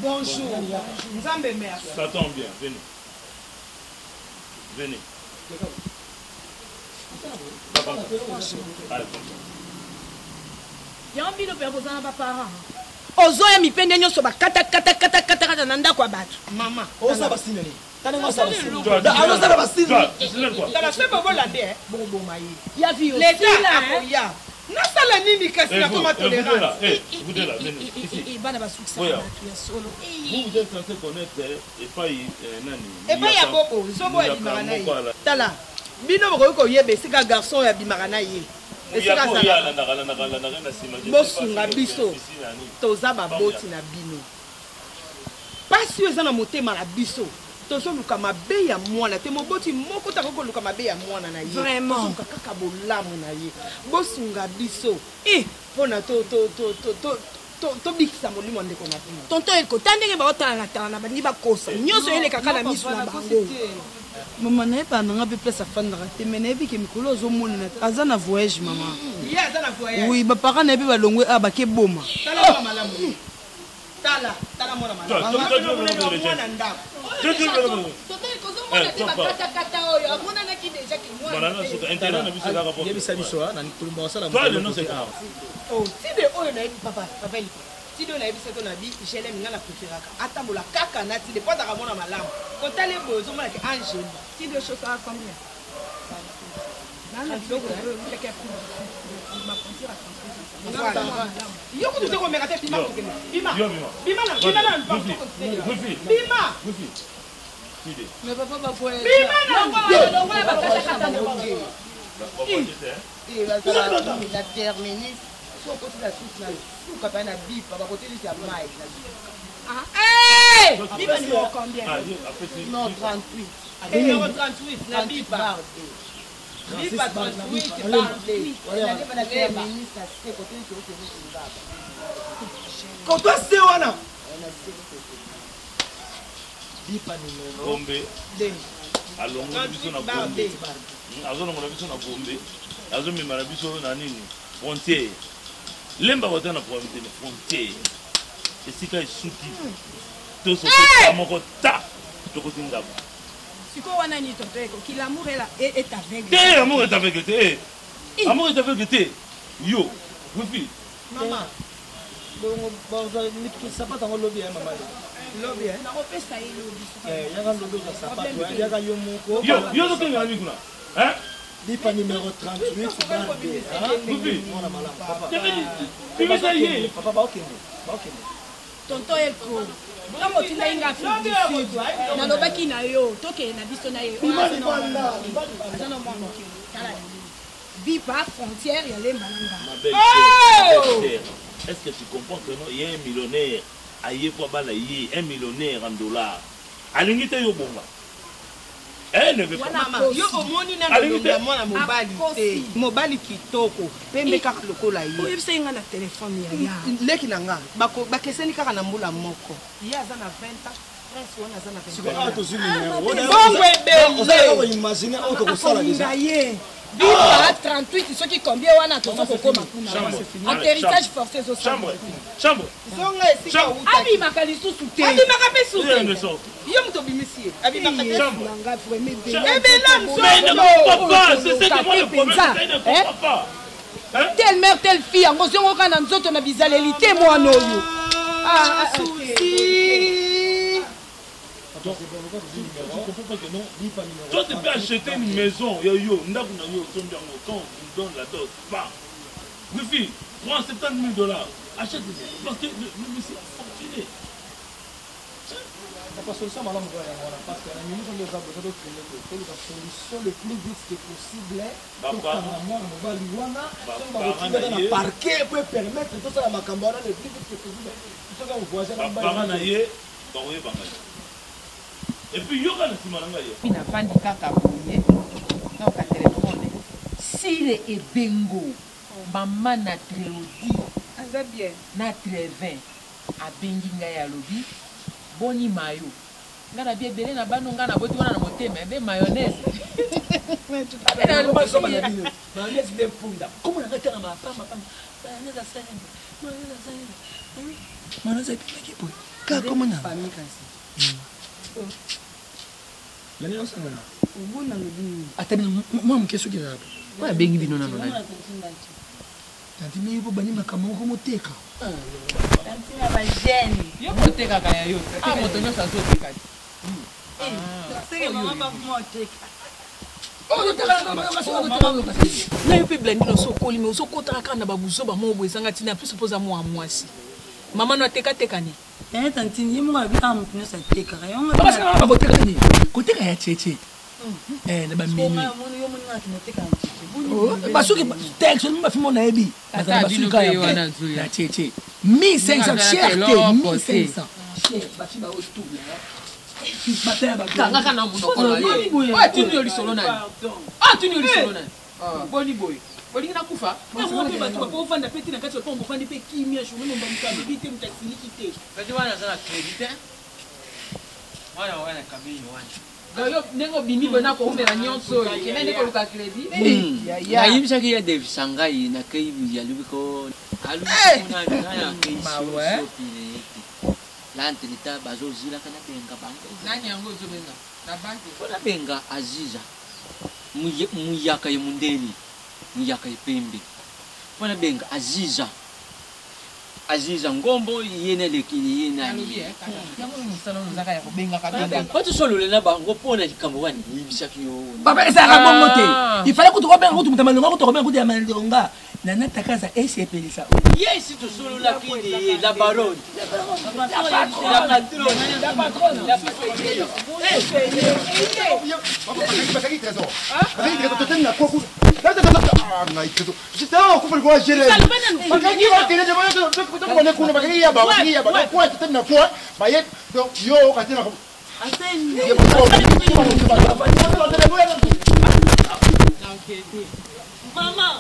bonjour nzambe merci ça tombe bien venez yambino pe kozana ba parents ozoya mipende nyonso bakata na ndako ya bato mama oza basineli nasala nini kasi nakoma tolérance bana basukisa bato ya solo vous êtes censé connaître epai ya bobo zobo abimaka na ye tala bino bokoki koyeba esika garçon oyo abimaka na ye esika bosunga biso toza baboti na bino pasi oyo eza na motema na biso tozoluka mabe ya mwana te moboti moko tako koluka mabe ya mwana na ye tozoluka kaka bolamu na ye bosunga biso mpona tobikisa molimo ya ndeko na bino tonto elko ta ndenge baotalanatala na bandi bakosa nyonso elekaka na miso na bango mama nayeba nanga mpe place afandaka te me nayebi ke mikolo azomonana aza na voyage mama oui baparent nayebi balongwe a bake boma tala mwana mwana ndako kozomona te bakatakata oyo amonanaki deja Banana suka internet na biso kaka po. Yebisa biso na kulumba sala. Toi le nom c'est quoi? Oh, si de oyo na papa il. Si de na yebisa to na bi, je l'aime ngala préféraka. Atambola kaka na ti de pas ta mona malamu. Quand elle est beau, zo mona ke Angèle. Si de choses à combien? Nana biloko le ke ma frontière à 30. Yo ko te ko meka te bima ko kene. Bima. Bima na pas ko kene. Bima. Mais papa va pouvoir. Bima na no ba ka kata na ba. La terminus. So ko la suite na. Tout ka pa na bip ba ko te li ya mai. Ah. Eh! Bima ni combien? Non 38. Numéro 38 na bip ba. Bip ba 38 parler. La bip na terminus ça c'est côté que vous va. Quand toi c'est wana. Bipa numéro Gombe. Alongo biso na Gombe. Azongo na biso na Gombe. Azomema na biso na nini? Frontière. Lemba wata na frontière. Esika isuti. To so ko moko ta. To ko tinga. Siko wana ni toto eko ki l'amour est aveugle. L'amour est aveugle. L'amour est aveugle. Yo, Rufi. Maman. Bon, ça pas dans lobby maman. Lobby na opesa ile lobby. Yaka lobby za sapato, yaka yo moko. Yo zo kenga na kuna. Hein? Lipa numéro 38 barbe. Rufi. Mona malamu papa. Tu veux ça hier? Papa ba okende. Ba okende. Tonton eko. Kama otinda inga Afrique du Sud. Na lobaki na yo, toke na biso na yo. Azana mwana ke. Kala. Bipa frontière ya le malanga. Ma belle. Est-ce que tu comprends que non, il y a un millionnaire aïe pour balayer, un millionnaire en dollars. Alingite yo bonga. Elle ne veut pas. Yo omoni na ndonga mwana mobali. Mobali kitoko. Pembe kaka lokola ye. Oyo bisenga na téléphone ya. Leki na nga. Bakeseni kaka na mbula moko. Ye aza na 20 ans. Prince wana aza na 20 ans. Siko tozuli numéro. Bongo ebele. Oza imaginer auto ko sala déjà. Bipa 38 soki combien wana tozo kokoma kuna. Atterrissage forcé zo chambre. Zonga esika uta. Abi makalisusu te. Abi makapesu te. Yo mto bimisi. Abi makapesu. Chambre. Nanga vraiment bien. Papa, c'est ça que moi le problème, c'est ne comprends pas. Telle mère, telle fille, en gros, quand on a nzoto na bizalelité moi noyo. Ah, souci. Toi, tu peux acheter une maison, yo, quand on vous donne la dot, bah. Rufi, prends 70 000 $. Achète des maisons. Parce que le monsieur a fortuné. La solution, madame, parce que la ministre des Arts de trouver la solution le plus vite possible pour que parquet peut permettre tout ça à ma campagne le plus vite possible. Tout ça, vous voyez, et puis, il y aura le Simananga. Il n'a pas dit qu'à Kabouye, donc à téléphone. Sire et Bengo, maman n'a trélodie, n'a très 20, à Benginga ya lobi, boni mayo. Ngana bien belé na bano ngana boti wana na motema, be mayonnaise. Mayonnaise de punda. Comment on a fait ma femme, mayonnaise à saine. Mayonnaise à qui pour? Comment on a? L'année on s'en va. Attends, moi me qu'est-ce qu'il y a? Ouais, bengi bino na nona. Tanti me yuko bani makamoko ko moteka. Tanti na ba jeune. Yo moteka kaya yo. Ah motonyo sa zo teka. Na yo pe blandi no sokoli me osokota kaka na babuzo ba mo bwezanga tina plus poza mo amwasi. Mama no teka teka ni. Tantini mo abi am tino sa teka. Yo parce que na ba teka ni. Ko teka ya cheche. Na ba mini. Basuki texte mba fimo na ebi. Basuki ka ya na cheche. 1500 cher te 1500. Cher batiba o stu. Kanga kana muno kola ye. Ah tinu yoli solo na. Ah tinu yoli solo na. Boni boy. Boni na kufa. Mo pe batu ko fanda peti na kati ko fanda pe kimia shumu no mbamuka bibite mutasiliki te. Peti wana sana credit. Wana kabini wana. Yo nengo bimi bona ko umela nyonso. Kenende ko luka credit. Ya yimsa ki ya Dave Sangai na kai ya lubiko. Alu kuna na kai so. Lanti lita bazozila kana benga banka. Nani yango zobenga? Na banki. Kona benga Aziza. muyaka ye mundeli muyaka ye pembe mpona benga aziza ngombo yene lekini yenani patusolola na bango mpona likambo wani yebisaki yo papa ezalaka bongo te ifale kutu kobenga kutu mutu malonga kutu kobenga kutu ya malonga nana takaza esepelisa yesi tosololaki ye la baronne Maman,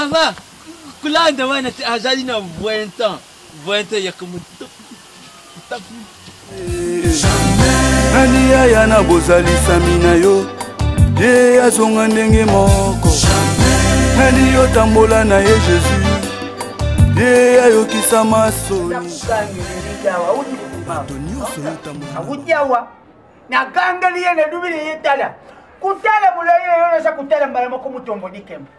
papa, kulanda wana azali na 20 ans ya kumuto. nani yaya na bozalisami na yo ye azonga ndenge moko nani yo tambola na ye Jésus ye ayokisa masoni akutyawa nagangali ye nedubili yetala kutala mulaye yona kutala mbala moko mutombo dikemba.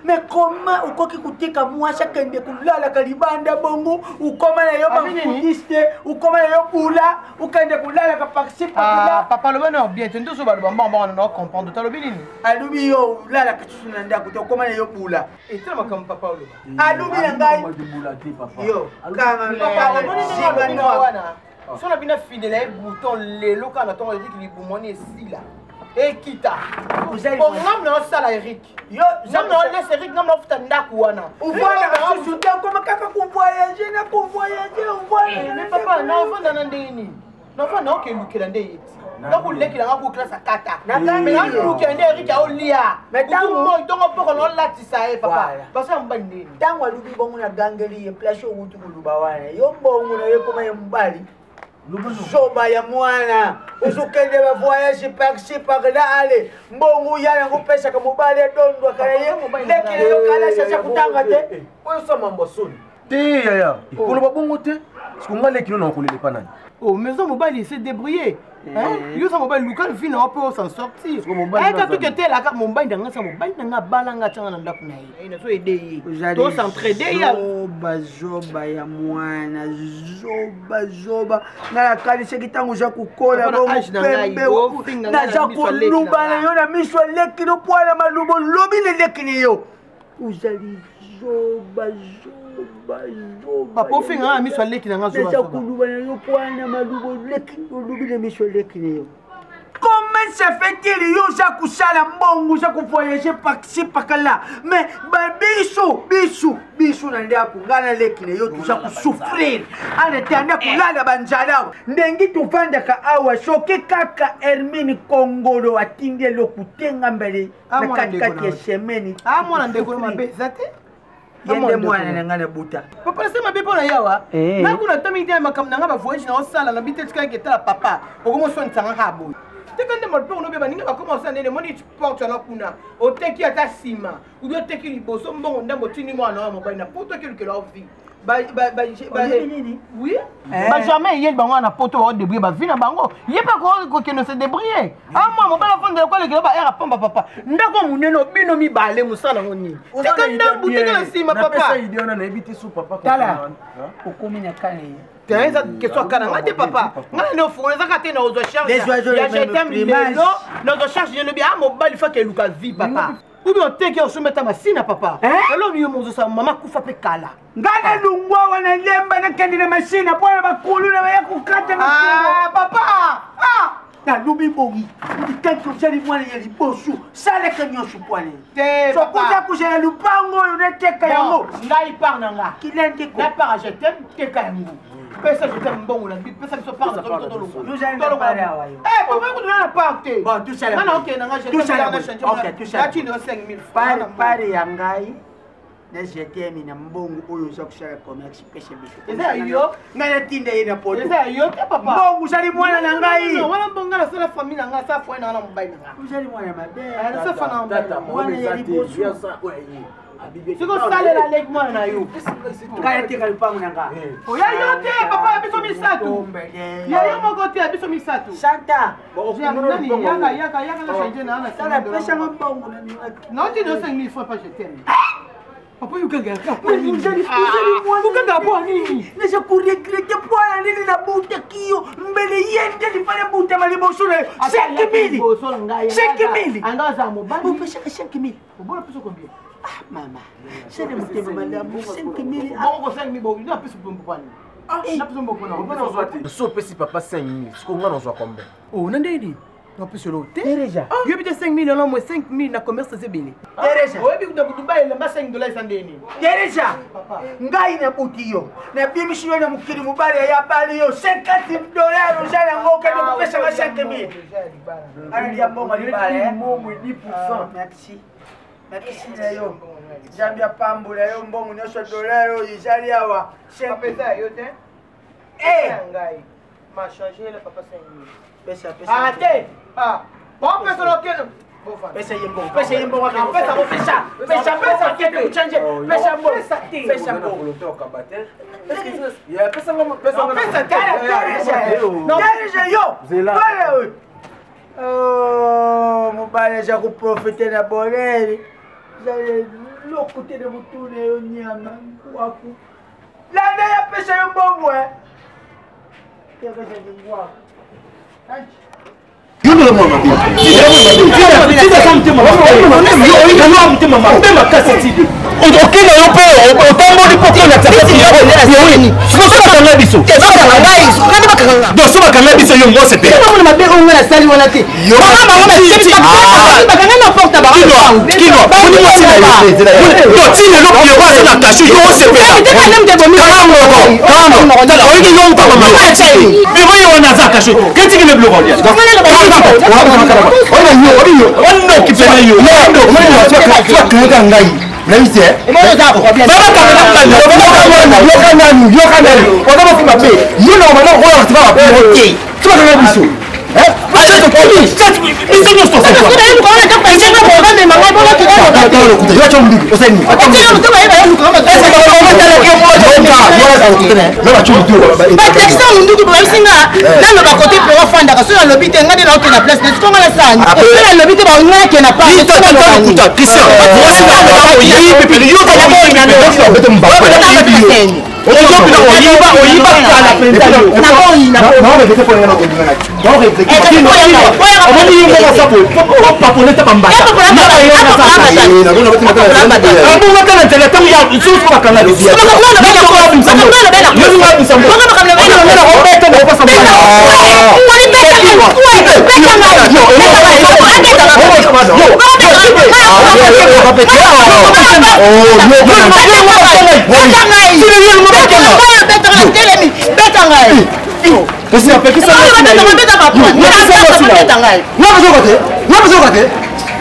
Mais comment ukoki kutika mwasha kende kulala kalibanda bongo ukoma na yo bafundiste ukoma na yo bula ukende kulala ka participe kula papa loba na bien tendo so baluba mbamba na comprendre talobi nini alubi yo lala ka tsuna nda kuto ukoma na yo bula etela makam papa loba alubi na ngai yo kama papa noni singa no wana so na bina fidèle bouton lelo kana tongo dit li boumoni esila ekita bon ngam na sala Eric yo ngam na laisse Eric ngam na futa ndaku wana uvola na suta koma kaka ku voyager na ku voyager uvola mais papa na vanda na ndeni na vanda oke lukela ndeyiti na ku lekela ngaku classe akata mais na lukela ndey Eric aolia mais tango mo tongo poko no latisa papa basa mbali ndeni tango alubi bongo na gangeli ye place o wutu kuluba wana yo bongo na yo koma ye mbali Zoba ya mwana usukende ba voyage par-ci par-là ale mbongo yana ngopesa ka mobile dondwa kala ye lekile yo kala sasa kutanga te oyo sa mambo soni te yaya koloba bongo te sikonga lekilo na kolele pa nani oh maison mobile il s'est débrouillé yo sa mobile local fina on s'en sortir ka tout était là ka mobile ndanga sa mobile ndanga balanga tanga na ndaku na ye ina so aider to s'entraider ya zoba ya mwana zoba na kali seki tango ja kukola bongo pembe na ja kuluba na yo na miswa lekilo poala malubo lobi le lekini yo uzali zoba papa ofinga na miso leki na nga zoba zoba kuluba na yo poala malubo leki lobi le miswa lekini yo. Comment ça fait-il yo ja kusala mbongo ja kuvoyager par-ci par-là mais biso na ndia kungana lekine yo tu ja kusouffrir ana tanda kulala banjala ndengi tuvanda ka awa shoke kaka Hermine Kongolo atinde lo kutenga mbele na katikati ya shemeni mwana ndeko mabeza te yende mwana na ngana buta papa nasema bipo na yawa na kuna tami ndia makam na ngaba voyage na osala na bite tika ngeta papa okomo so ntanga habo teka nde malpo no beba ninga bakoma osala nene moni porte na kuna oteki ata sima ubio teki liboso mbongo ndambo tini mwana wa mobali na poto quelque la vie oui jamais yel bango na poto o débrouiller ba vina bango yepa ko ke no se débrouiller moi mobala fonde ko le ba era pamba papa ndako muneno bino mi bale musala ngoni teka ndambo teka la sima papa pesa idiona na ebiti su papa tala okomi na kane T'as que soit kana ngate papa ngana no fo za kate na ozo charge ya jetem lelo na ozo charge le bien mobile fa ke luka vie papa ou bien teke osumeta masina papa alors miyo mozo sa mama kufa pe kala ngana lungwa wana lemba na kendi na mashina pona bakulu na ya kukata papa na lubi bongi quelque chose mwana ya libosu sale kanyo supwane so kuja kuja lupango unateka yango ngai parna nga kilende ko na para jetem teka yango pesa jetem bongo la pesa so parna to lo nous allons parler awayo papa ko na parte bon tout ça mana ok na nga jetem na changer ok tout ça tu no 5000 francs pare yangai na jetem na mbongo oyo za kushara commerce pesa biso eza yo ngana tinde ina poto eza yo te papa mbongo sali mwana na ngai wala mbongo na sala famille na nga sa fo na na mobile na nga usali mwana mabe sa fa na tata mwana ya libosu siko sale la leg mwana na yo kaya teka lupango na nga oya yo te papa biso misatu ya yo moko te biso misatu santa yaka na changer na na sala pesa mbongo na ni non tu dois 5000 francs pas je t'aime papa yukaga kwa nini nesa kuregrete pwana nini na buta kiyo mbele yende nifanye buta maliboso na 5,000 angaza mobali upesha 5,000 ubora pesa combien mama sene mutema malamu 5,000 bongo 5,000 bongo na pesa pombo kwani na pesa pombo kwani so pesi papa 5,000 siko ngana ozwa combien oh nandeni na pesa lo te Teresa yo bite 5,000 na mo 5,000 na commerce zebele Teresa oyebi kuda kudubai la $5 sandeni Teresa ngai na butiyo na bimishiro na mukiri mubale ya bali yo $50 jana ngoka na pesa 5,000 ana ya mbongo libale momo 10%. merci merci na yo jambia pambula yo mbongo nyosho dolaro izali awa pesa yo te ngai ma changer le papa 5,000 pesa ate bon pesa lo keno pesa yembo pesa kende kuchanje pesa mbongo pesa mbongo kulotoka batel ya pesa ngoma pesa Teresa yo bale oh mobile ja kuprofite na boreli jale lokote de mutune yo nyama waku landa ya pesa yo mbongo ya pesa ngwa Yuno mama bi. Tida samtema mama. Yo mtema mama. Mbema kasa tidi. Okena yo pe otambo di poko na tsaka ya ni. Siko kanga biso. Ngani bakanga. Do so bakanga biso yo ngose pe. Mama mabe onga na sali wana te. Yo mama bakanga na porta ba. Kino. Kuni mwasi na yo. Do tine lo pio wa na kashu yo se pe. Teka nemde bomi. Kama. Tala oyi yo mpa mama. Bebo yo na za kashu. Keti kile blogo ya. Ono kipena yo. Ono ngai. Naise.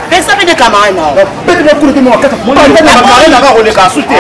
pesa pe de camarade na pe de kulu ke mo kata mo na camarade na ba ko le ka sute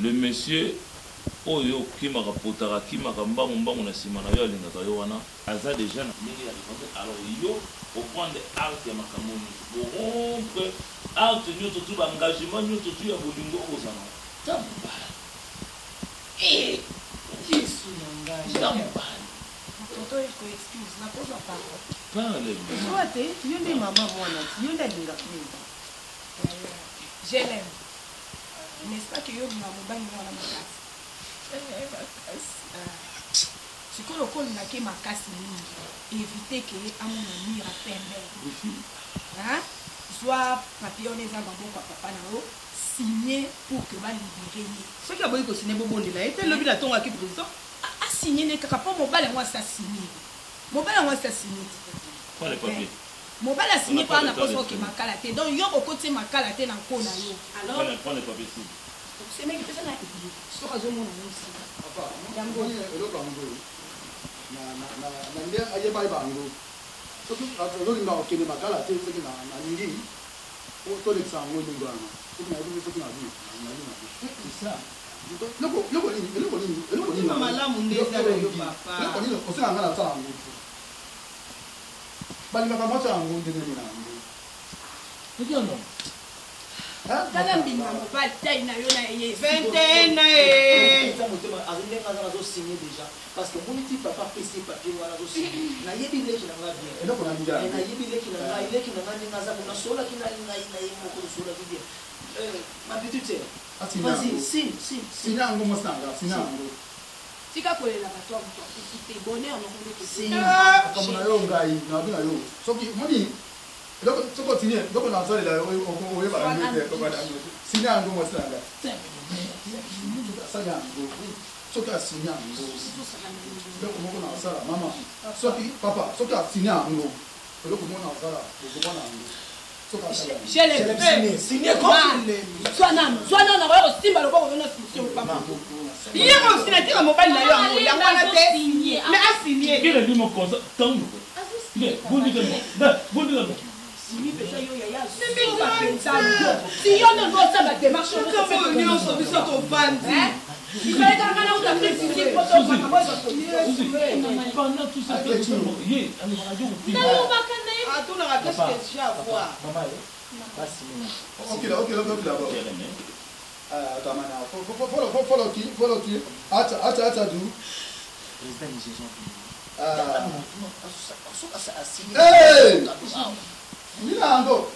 le monsieur oyo kimaka potaka kimaka mbangu na sima na yo alingaka yo wana aza déjà na ndenge ya réponse. Alors yo oprendre arte ya makambo borompre arte nyonso tu baengagement nyonso tu ya bolingo ozana tambala yesu na ngai tambala toto eko excuse na posa parole parle toi te yo nde mama mwana yo nde alingaka nini je l'aime. N'est-ce pas que yo na mobali mwana makasi sikoyo okoli nake makasi mingi éviter ke amona mira pembe zwa papier ona eza maboko ya papa na yo signé pour que balibere ye soki aboyi kosigne bobondela ye te lobi na ntongo aki président asigne ne kaka mpo mobali yango asi asigne mobali yango asi asigne te mobali asigne mpa na poso oke makala te donc yo okoti makala te na nko na yo alors semeki pesa na ekili soki azomona mosi yango eloko yango na nde ayeba ye bango soki ozolinga okende makala te soki na lingi tolekisa yango ndenge wana soki nayebi soki na malamu nde ezala yo papa osila nga nasala yango balingaka mwasi yango ndenge nini na yango tala mbinga mobali tai na yo na ye 21 na ye azindenga aza nazosigne déjà parce que moni ti papa pesi papier wana azosigne nayebi leki na nga bien nayebi leki na nga ndenge aza bona solaki na ye moko solaki bien ma petite vas-y signe yango mwasi nanga signe yango tika kolela bato ya moto apesi te bonheur nokondo akamona yo ngai nabi na yo soki moni donc ce continue donc on a ça là on va signer un gros ça là ça là ce qui a signé un gros donc on a ça maman ce qui papa ce qui a signé un gros donc on a ça là on va signé soit non on va aussi mal on va signer papa hier on signé à mobile là il y a pas la tête mais a signé qui le dit mon conseil tant bon dit si on ne voit ça, la démarche, on va faire une solution au fan. Il va être un an où tu as précisé pour ton pendant tout ça, Milango.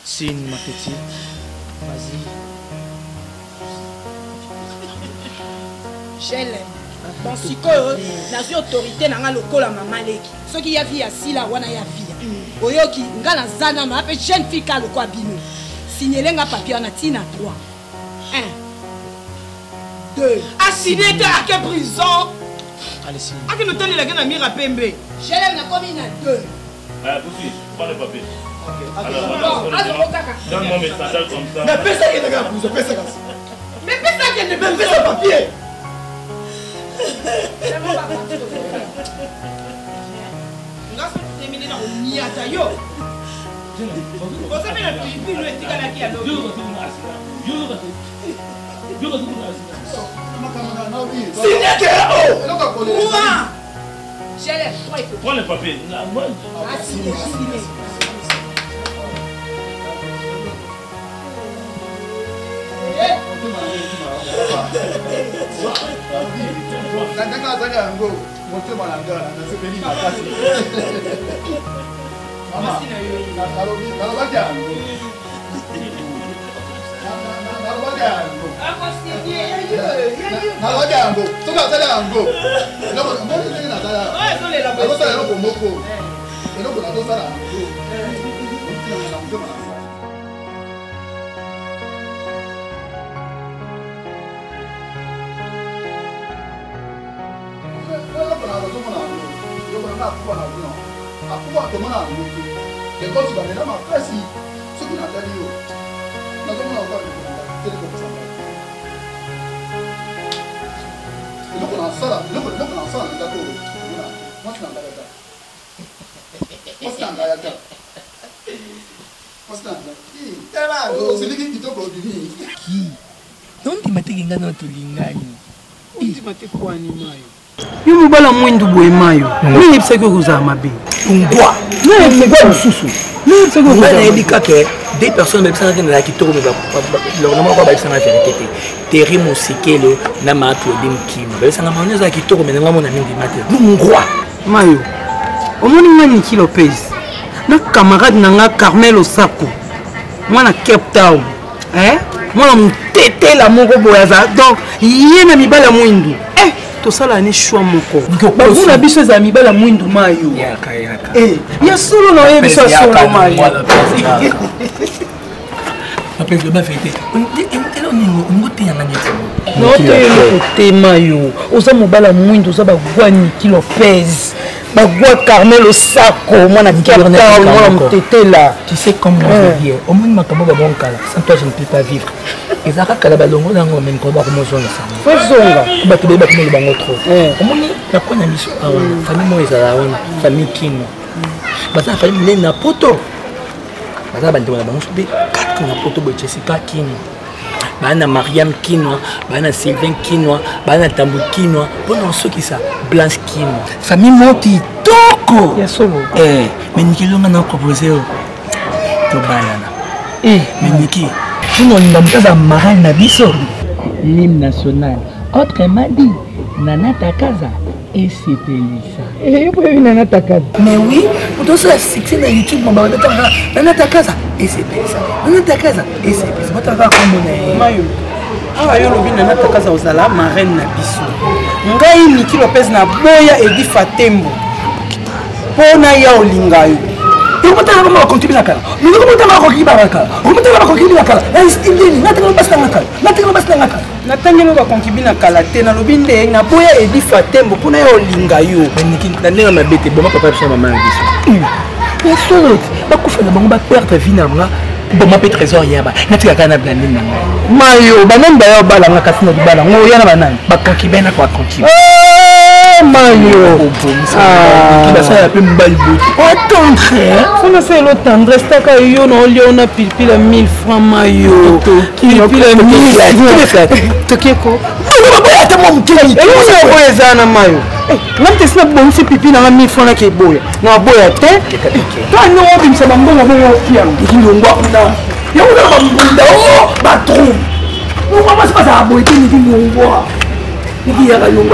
Signe, ma petite. Vas-y. Je l'aime. Bon, si que la autorité n'a lokola maman leki. Ce qui y a vie assis là, wana ya vie. Oyoki, ngala zana ma pe jeune fille ka lokwa bino. Signer nga papier na tina 3. 1 2. A signer à quelle prison? Allez, signe. A que nous tenons la gana mira pembe. Je l'aime na combien na 2. Poursuis, prends le papier. Donne-moi mes sandales comme ça. Mais fais ça qu'il est là, fais ça comme ça. Mais fais ça qu'il est là, fais ça papier. Prends le papier. Yo mobala mwindu boye mayo. Nini ebisaki okozala mabe? Ngwa. Nini ngwa mususu. Nini ebisaki okozala mabe? Nayebika ke des personnes bebisanga na kitoko me normalement kwa babisanga vérité te. Terry Mosekelo na Matu Edim Kim. Bebisanga mayonnaise ya kitoko me nga mona mingi mate. Ngwa. Mayo. Omoni ngani Kilo Lopez. Na camarade nanga Carmel Osako. Mwana Cape Town. Mwana mutete la moko boyaza. Donc yena mibala mwindu. Tosala ni choix moko. Bazuna biso za mibala mwindu mayo. Yaka. Ya solo na ye biso solo mayo. Après le bas vérité. On gote ya nani timo. No te mayo. Oza mobala mwindu oza bagwani Kilo Lopez. Bagwa Carmel Osako, mwana Cape mwana mutete là. Tu sais comme moi je dis, au moins makambo ba bon kala. Sans toi je ne peux pas vivre. Ezaka kala balongo nango même ko ba ko mozonga sana. Fozonga. Ba to ba ko bango trop. Omoni na ko na miso famille mo ezala wana, famille Kino. Basa famille na poto. Basa bantu na bango sobe 4 na poto bo Jessica Kino. Bana Mariam Kino, bana Sylvain Kino, bana Tambu Kino, bon ceux qui ça Blanche Kino. Famille monti toko. Yasolo. Mais Nikilonga na proposé to balana. Mais Niki, tu n'as pas mara na biso. l'hymne national. Autrement dit, Nana Takaza et Sepelisa. Nana Takaza. Mais oui, pour tout ça, c'est sur YouTube, Nana Takaza et Sepelisa. Nana Takaza et Sepelisa. Vous avez un Mayo. Ah, yo lobi Nana Takaza ozala marraine na biso. Ngai Niki Lopez na boya Edi Fatembo. Pona ya olinga yo. Vous avez un contribué à la Vous avez un contribué à la Vous avez un contribué à la Natangelo ba contribué na kala te na lobi nde na boya Edi Fatembo pona ya olinga yo. Na ndenge mabete bon papa pisa maman biso. Mais sorte, ba kufana bango ba perdre vie na nga. Bon ma pe trésor yaba. Na tika kana blandi na nga. Mayo banamba yo bala nga kasi na bala ngo yana banani. Ba contribué na kwa contribué. Mayo. Qui va ça peu mbali bout. Attendre. Ça c'est le tendresse taka yo no lio na pilpila 1000 francs mayo. Pilpila 1000 francs. Tokeko. Ata mo mukeli. Yo boya zana mayo. Même te sina bon si pipi na 1000 francs na ke boya. Na boya te. Toi no obimsa bambonga bongo kia. Ngongwa na. Yo na bambunda o patron. Mo mama se pasa boya te ni ngongwa. Il y a un nom de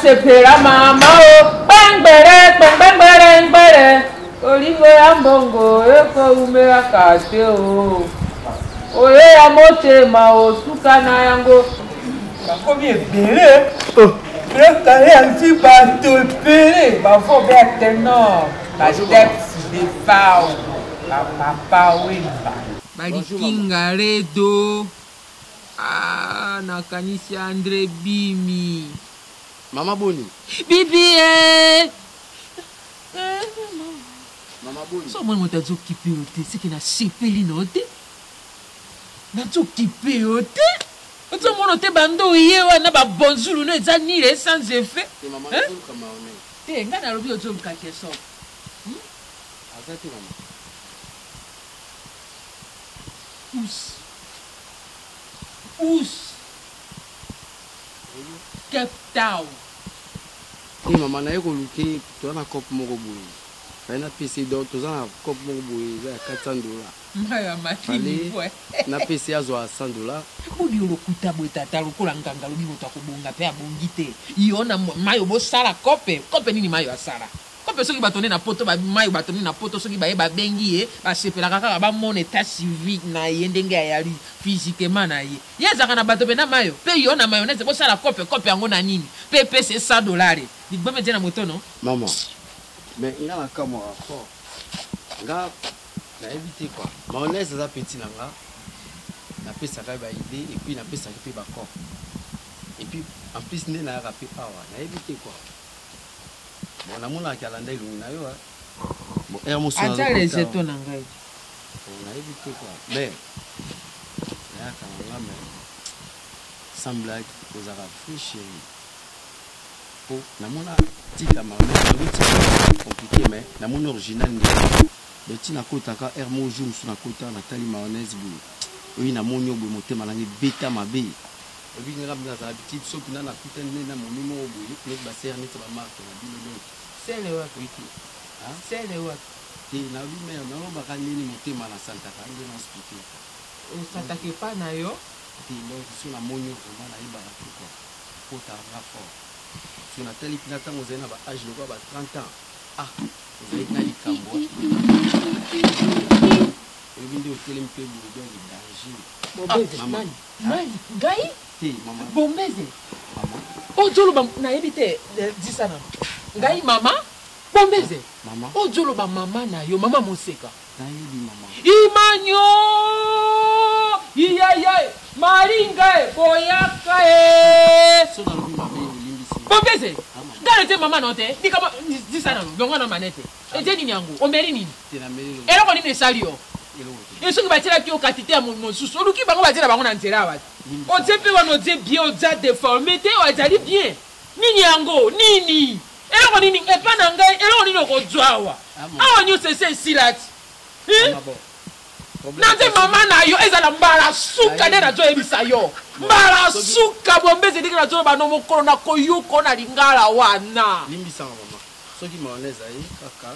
sepera mama o bangbere bangbere bangbere olivo ya mbongo eko ume akate o oye ya motema o suka na yango bakomi ebele ekale ya nti bato ebele bafo be tenor basteps de fao bapapa wemba balikinga redo nakanisi André Bimi Mama Boni. Bibi Mama Boni. So moi moto azo kipe ote c'est que na sepeli na ote. Na zo kipe ote. Oto mono te bando ye wana ba bonzulu no eza ni sans effet. Te mama zo kama one. Te ngana lobi ozo mkake so. Azati maman. Pousse. Cape Town. Et maman na yeko luke to na cop moko boye. Fa na PC do to za cop moko boye za $400. Maya matini ouais. Na PC azo $100. Odi lokuta boye tata lokola nganga lobi moto akobonga pe abongi te. Iona mayo bo sala kope. Kope nini mayo asala? Kope soki batone na poto ba mayo batone na poto soki ba bengi ye ba sepela kaka ba mon état civique na ye ndenge ayali physiquement na ye. Yezaka na bato pe na mayo. Pe iona mayonnaise bo sala kope yango na nini? Pe c'est $100. Digba me na moto non? Maman. Mais il a la caméra fort. Nga na éviter quoi. Mayonnaise ça petit na nga. Na pesa ka ba idée et puis na pesa ki pe ba corps. Et puis en plus né na rapé pas na éviter quoi. Bon na mona calendrier na yo bon hermoso na. Ata les jetons na ngai. On a évité quoi. Mais là quand on mais sans blague aux arabes chérie. Oh, na mona tika mayonnaise compliqué mais na mona original ni. Le tina kota ka hermoso na kota na tali mayonnaise bu. Oui na monyo bu motema na beta mabe. Obi nga bina za habitude so pina na putain na monimo bu le ba ser net ba marque na bino. C'est le waki. Hein? C'est le waki. Et na bi mais na ba ka nini motema na Santa Ka ngi na expliquer. O Santa Ke pa na yo. Et donc sur la monyo vraiment na iba na quoi. Kota rapport. Sur la tali pina tango zena ba âge le ba 30 ans. Ah, vous avez na likambo. Et bindi au télé mpe bu do danger. Maman. Maman. Gai? Si, maman. Bombeze. Maman. O jolo ba na yebite disana. Gai mama? Bombeze. Maman. O jolo ba mama na yo, mama moseka. Nayebi maman. Imanyo! Iyaye! Maringa boyaka e! So na lobi mabe limbisi. Bombeze. Gare te mama no te. Dikama disana no, bonga na manete. E je nini yango? O meri nini? Tena meri lo. Elo ko nini sali yo? Et ce qui va tirer qui au quantité à mon sous, on qui va dire à mon antérieur. On te fait on dit bien, on dit déformé, on dit bien. Nini yango, nini. Et là on nini et pas nanga, et là on nini ko joawa. Ah on y c'est silat. Nante mama na yo ezala mbala suka de na jo ebisa yo. Mbala suka bombeze dikira jo ba no mokolo na koyuko na lingala wana. Limbisa mama. Soki mayonnaise ayi kaka.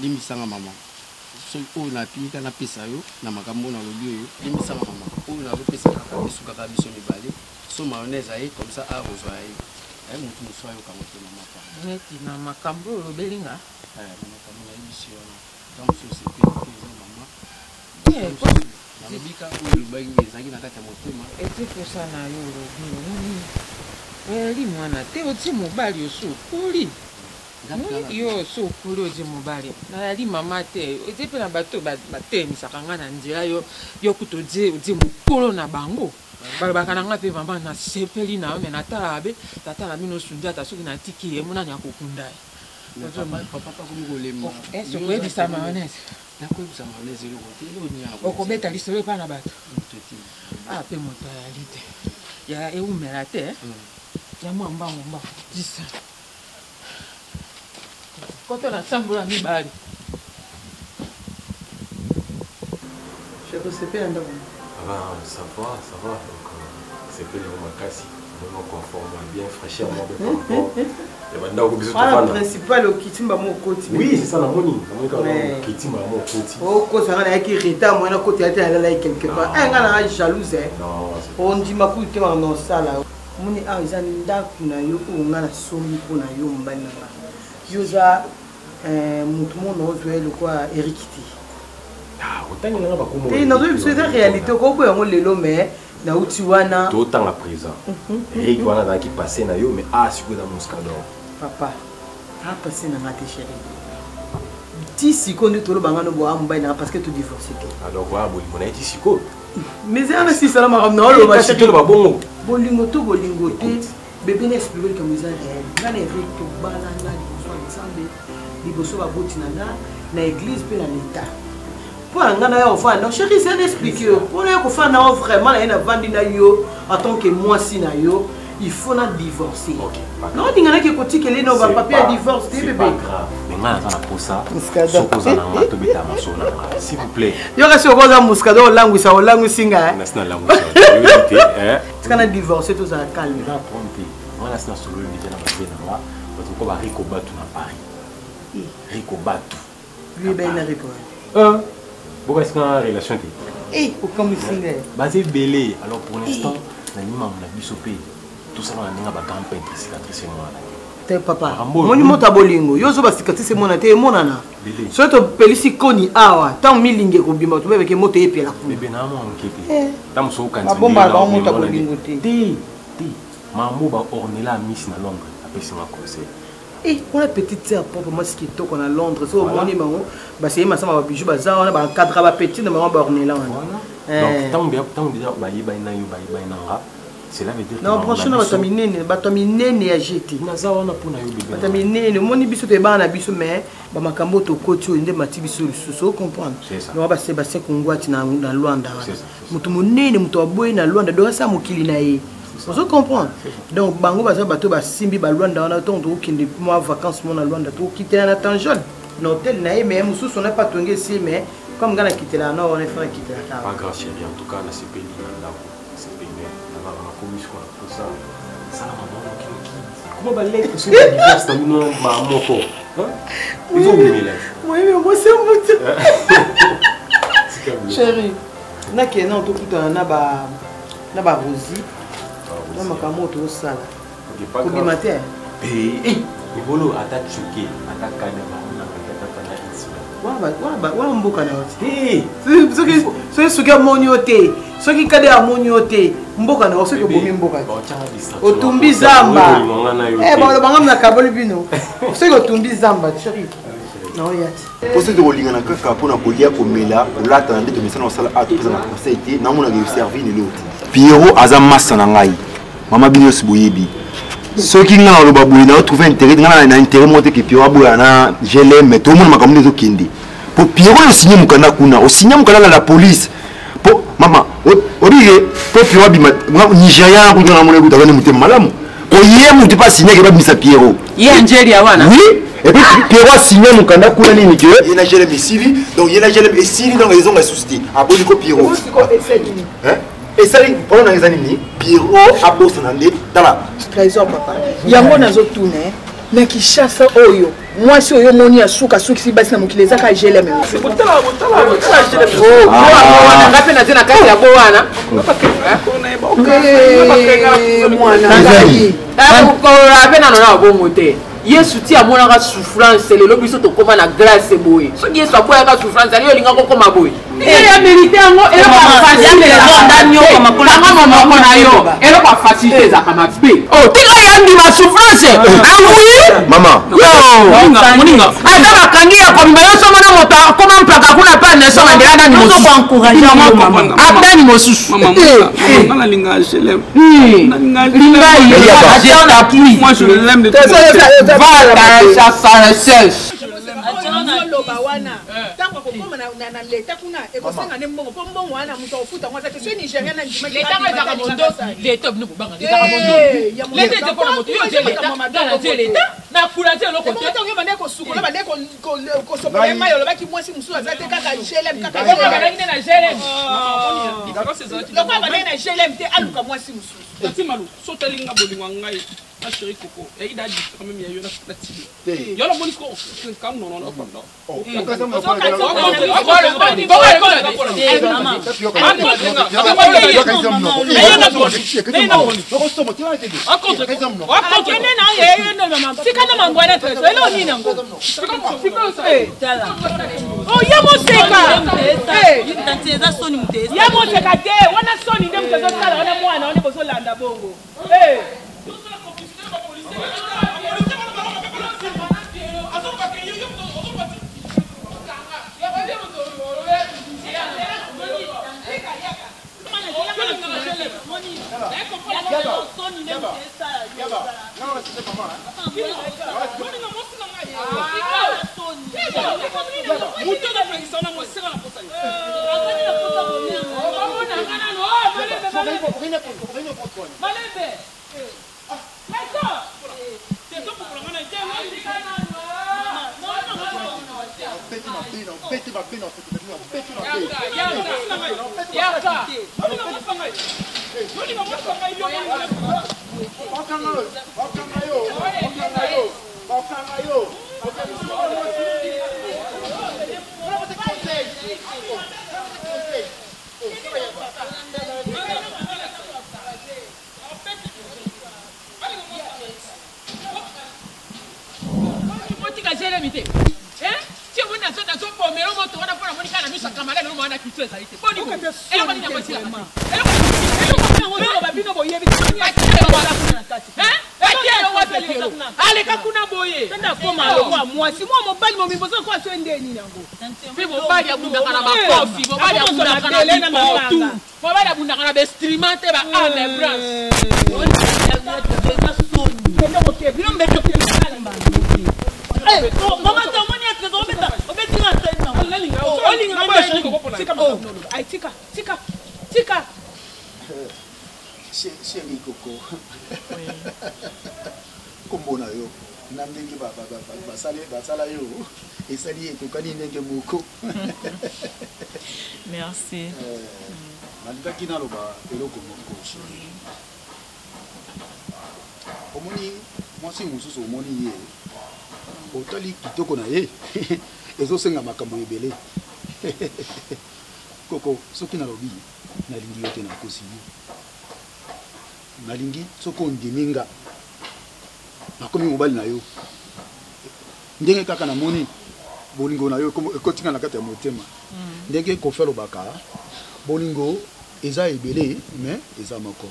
Limbisanga mama. So oyo na pika na pesa yo na makambo na lobi oyo limbisanga mama. Oyo na pesa kaka besuka ka biso mibale. So mayonnaise ayi comme ça a rejoint ayi. Ayi mutu muso ayo kamote mama pa. Neti na makambo lobelinga. Makambo na biso yo. Donc so c'est pesa mama. Na lobika oyo bangi ezangi na kati ya motema. Ete pesa na yo lobi. Eli mwana te oti mobali oso kuli. Yo so kuli oji mobali na ali mama te ete pe na bato batemisaka nga na nzela yo kutoje oji mokolo na bango balobaka na nga mpe mama na sepeli na yo me natala be tata na bino sundiata soki natiki ye monani akokunda ye sokoyebisa mayonnaise okobeta lisolo epa na bato mpe moto ayali te ya eumela te ya mwa mbango mbango disa quand on a sambola mibali je sais pas anda ça va donc c'est peu le makasi vraiment conforme bien fraîchement de rapport et banda ko biso tofana le principal au kitimba mo koti oui c'est ça la moni quand kitimba mo koti o ko ça na ki reta mo na koti ata la quelque part un gars na jalouse non on dit ma ku te en sala moni a izani ndaku na yo ko ngana somi ko na yo mbani na yoza mutu mono ozwele kwa erikiti otangi nanga bakomo te na zo c'est réalité ko ko yango lelo mais na uti wana to tanga présent Eric wana na ki passer na yo mais siko na Moscador papa passer na ngate chérie ti siko ndi tolo bangano bo ambai na parce que tu divorcé alors voilà boli mona ti siko mais c'est si ça ma na lo ma chérie ba bongo bolingo te bébé n'explique comme ça réel ngana Eric to bana na ensemble liboso baboti na église pe na l'état pour ngana yo fa non chérie c'est expliquer pour yo ko fa na vraiment na vandi na yo en tant que moi si na yo il faut na divorcer. Non, tu n'as que côté qu'elle est dans le papier à divorce, bébé. C'est pas grave. Mais on a pour ça. S'il vous plaît. Il y aura sur quoi Muscado, langue ça, langue singa. National langue. Tu vas divorcer tout ça calme. On a trompé. On a national solo déjà dans la vie. On va Rico Batu dans Paris. Rico Batu. Lui ben na Rico. Pourquoi est-ce qu'on a une relation? Eh, comme singa. Basé belé. Alors pour l'instant, on a mis mon bisopé. Tout ça on a un grand peintre cicatrice moi. T'es papa. Moni mota bolingo. Yo zo ba cicatrice mona te monana. So to pelisi koni awa. Tant milinge ko bimba to bebe ke moto epela ku. Bébé na mo nkete. Tam so kan ma bomba ba mota bolingo te. Ti. Maman ba ornela miss na Londres. Après ma conseil. Eh, on a petite sœur propre moi ce qui est à Londres. So moni mango ba c'est ma sama ba bijou ba za on a ba cadre ba petit na ba ornela wana. Donc tant déjà ba yiba na yo ba yiba na nga. Cela veut dire que non, franchement, batamine ya jeté. Naza wana pona yo bébé. Batamine, moni biso te ba na biso mais ba makambo to koti inde mati biso so comprendre. Non ba Sébastien Kongwati na Luanda. Mutu munene mutu aboye na Luanda do sa mokili na ye. Vous comprendre. Donc bango baza bato ba simbi ba Luanda wana to kinde moi vacances mon na Luanda to quitter na Tanjol. No hôtel na ye mais musu on n'a pas tongé si mais comme gana quitter là non on est fait quitter là. Pas grave chérie, en tout cas na c'est pays na comment va l'être sur la divorce dans nous ma moko ils ont mis là oui mais moi c'est mon chérie na que non tout na ba Rosie na makamo to sala pour du matin eh bolo attaque choqué attaque kana ba wa mboka na oti c'est ce que monioté ce qui kade amonioté mboka na oso ke bomi mboka otumbi zamba eh ba bangam na kaboli bino ce que otumbi zamba chérie non yati pour ce de rolinga na kaka pona kolia komela olata na ndeto mesana osala atu pesa na conseil te na mona ke servir ne l'autre Pierrot aza massa na ngai mama bino siboyebi ceux qui n'ont pas boulé n'a trouvé intérêt n'a intérêt monter que Pierrot boulé na GLM mais tout le monde m'a comme des kindi pour Pierrot le signer mukana kuna au signer mukana la police pour maman oblige pour Pierrot bima Nigeria ko na mona kuta kana muté malamu ko yé muté pas signer que ba bimisa Pierrot yé Nigeria wana oui et puis Pierrot signer mukana kuna nini que il na GLM ici donc il na GLM ici donc ils ont la société a bon ko Pierrot hein. Et ça, on a des Pierrot a posé dans la trésor, papa. Il y a un autre tourné, mais qui chasse Oyo. Moi, si Oyo moni a souka souki si basi na mukile zaka gele même. C'est bon, tala. Oh, on a rappelé na tena kati ya boana. Moi na. Ko rappelé na na bo moté. Yesu ti amona ka souffrance le lobi so to koma na grâce boye. So Yesu aboya ka souffrance ali olinga ko koma boye. Ya mérité ngo et pas facile les gens comme maman na yo. Et pas facilité za kama be. Oh, tika yandi ma souffrance. Ah oui? Maman. Moninga. Ata bakangia ko mbayo so mona moto koma mpaka kuna pa na so mandela na mo. So encourager maman. Ata ni mo susu. Maman na linga HLM. Na linga moi je l'aime de tout. Va dans sa farcelle. Ma chérie Coco, il a dit quand même il y a eu la télé. Il y a la bonne comme non. Chéri Coco. Kombona yo. Namdengi basala yo. Esali etokani ndenge moko. Merci. Nandaki naloba eloko moko chéri. Omoni mwasi mosusu omoni ye. Otali kitoko na ye. Ezosenga makambo ebele. Koko soki nalobi nalingi yo te nakosi yo. Nalingi soko ndiminga nakomi mobali na yo ndenge kaka na moni bolingo na yo ekotinga na kati ya motema ndenge Kofi alobaka bolingo eza ebele mais eza moko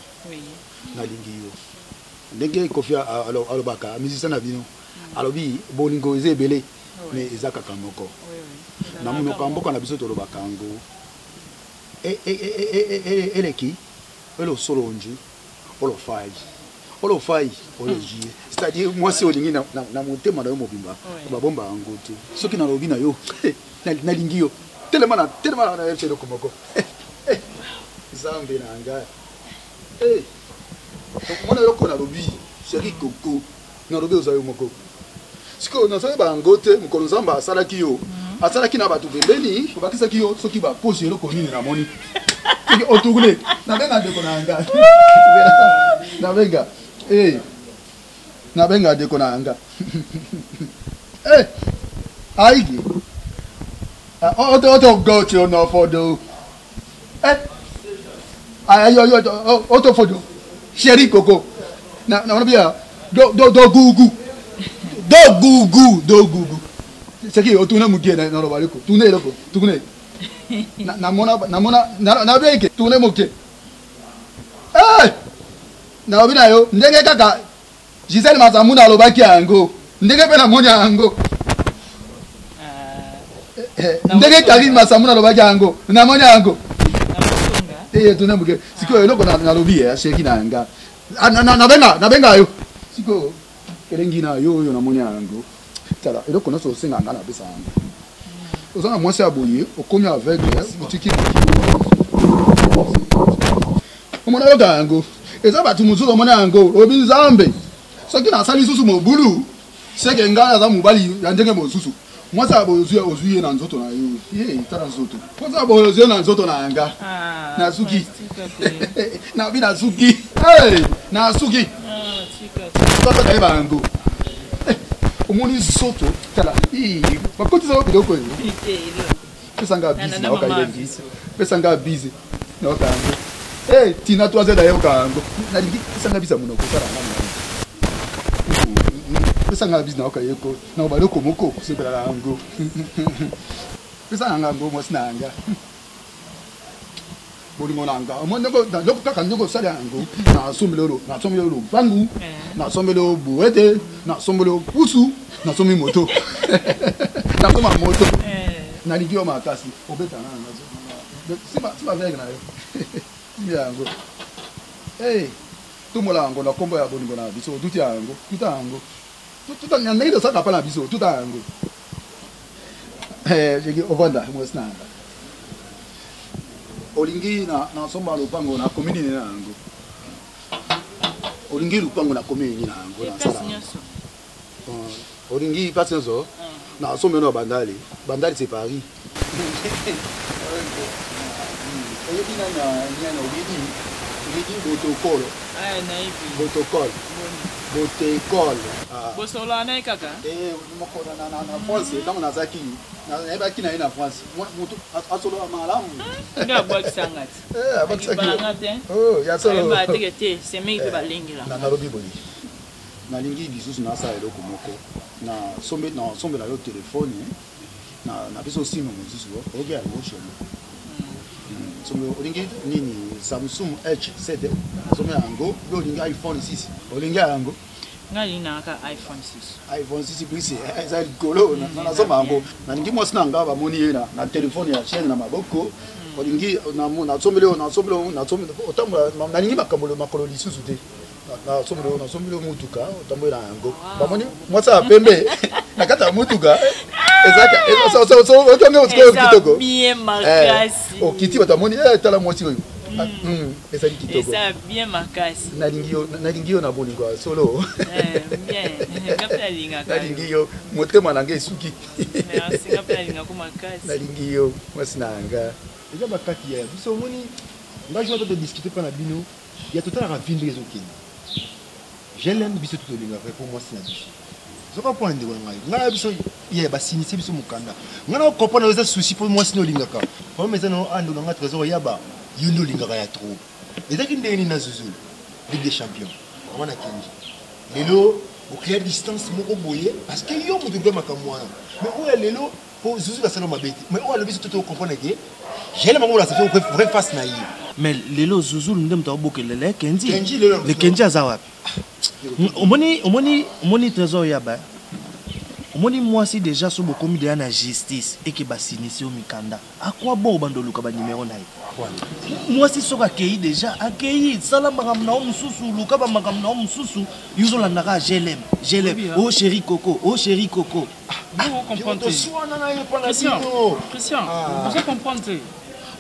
nalingi yo ndenge Kofi alobaka musicien na bino alobi bolingo eza ebele mais eza kaka moko na monoko mboka na biso tolobaka ngo eleki elo solo onju Olo fai, c'est-à-dire moi c'est olingi na motema na yo mobimba babomba yango te soki na lobi na yo na lingi yo tellement na yebiselo komoko zambe na nga mona yo kona lobi chéri Coco na lobi ozayo moko siko na soki bango te mokolo nzamba asalaki yo asalaki na bato pembeni obakisaki yo soki baposi eloko nini na moni otugule nabenga ndeko na nga nabenga nabenga ndeko na nga aigi oto gochi ono fodo ayo oto fodo Chéri Coco na bia do gugu c'est qui otuna mugie na no baliko tune loko tune na mona beke tune moke na obina yo ndenge kaka Gisèle Mazamuna alobaki yango ndenge pe na monya yango ndenge Karine Masamuna alobaki yango na monya yango tune moke siko eloko na lobi sheki na nga na benga yo siko elengi na yo na monya yango tala eloko na so senga ngana pesa yango ozana mwasi aboye okomi aveugle utiki omona yo gango eza batu mususu omona yango obi nzambe soki na sali susu mobulu seke ngana za mobali ya ndenge mosusu mwasi aboye ozuye na nzoto na yo tala nzoto mwasi aboye ozuye na nzoto na yanga na suki na bi na suki na suki toto ka eba yango omoni soto tala bakotisa yo biloko yo pesanga busy na okaile pesanga busy na okango tina toaze na ye okango nalingi pesanga bisa monoko tala ngana pesanga busy na okaile ko na baloko moko sepela yango pesanga ngango mwasi na yanga bolingo nanga omondeko loko kaka ndeko sala yango na sombelo bangu na sombelo buete na sombelo pusu na sombi moto na soma moto na ligio makasi obeta na nga siba vega na yo yango tumola yango na kombo ya bolingo na biso tuti yango tuta nyanga ndo saka pa na biso tuta yango jeki ovanda mwesna olingi na somba lupango na komini na yango olingi lupango na komini na yango na sala olingi pasenzo na somba no bandali c'est Paris Protocole. Bosola na kaka. Na France, dans na zaki. Na baki na ina France. Mutu asolo malamu. Nga bwaki sangati. Bwaki sangati. Oh, ya solo. Ba tegete, semi ke balingila. Na narobi boli. Na lingi bisusu na sa eloko moko. Na sombe na yo téléphone. Na biso simu bisusu. Oge ya lo shelo. Sombe olingi nini Samsung H7. Sombe yango, lo olingi iPhone 6. Olingi yango. Ngali na ka iPhone 6. iPhone 6 plus eza likolo na soma yango. Na lingi mwasi na ngaba moni yena na téléphone ya chaîne na maboko. Olingi na sombele otambola na lingi makambolo makolo lisusu te. Na sombele mutuka otambola yango. Bamoni mwasi apembe na kata mutuka. Ezaka so otonge otiko kitoko. Bien makasi. Okiti batamoni tala mwasi oyo. Eza kitoko. Eza bien makasi. Nalingi yo na bolingo solo. Bien. Ngapela linga ka. Nalingi yo motema nanga esuki. Merci ngapela linga ko makasi. Nalingi yo mwasi nanga. Eza bakati ya biso moni ngajwa to discuter pa na bino. Ya total ravine les okini. Je l'aime biso to linga pour moi c'est na biso. Zoka point de ngai biso ye ba sinisi biso mukanda ngana comprendre eza souci pour moi sino lingaka pour mais ça non ando nga trésor yaba yundo lingaka ya trop eza kindeni na Zuzulu Ligue des Champions wana kinji lelo au clair distance moko boye parce que yo mutu be makamwana mais oya lelo pour Zuzulu la salon mabeti mais oya le biso tout comprendre que j'ai le moment là ça fait vrai face na yi mais lelo Zuzulu ndem ta bokelele Kenji le Kenji azawa omoni trésor yaba omoni mwasi déjà so bokomi de na justice et que basinisi au mikanda à quoi bon bandoluka ba numéro na mwasi soka akei déjà akei sala makam na mususu luka ba makam na mususu yuzo la naka jelem oh chéri coco vous comprenez Christian vous comprenez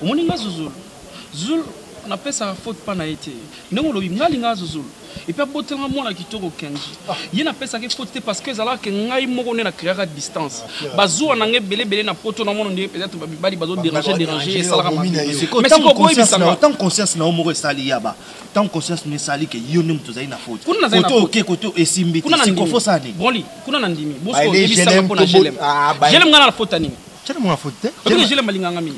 omoni nga Zuzulu on appelle ça faute pas na été ndongo lobi ngalinga Zuzulu et puis botenga mona kitoko Kenji ye na pesa ke faute parce que zala ke ngai moko ne na créer distance bazo na ngebele na poto na mona peut-être bali bazo déranger et ça la mais tant conscience na omoko sali yaba tant conscience ne sali ke yo ne mutozai na faute koto esimbi siko fosani broli kuna na ndimi bosko ebisa ko na jelem ngana na faute nini jelem na faute te jelem malinganga mini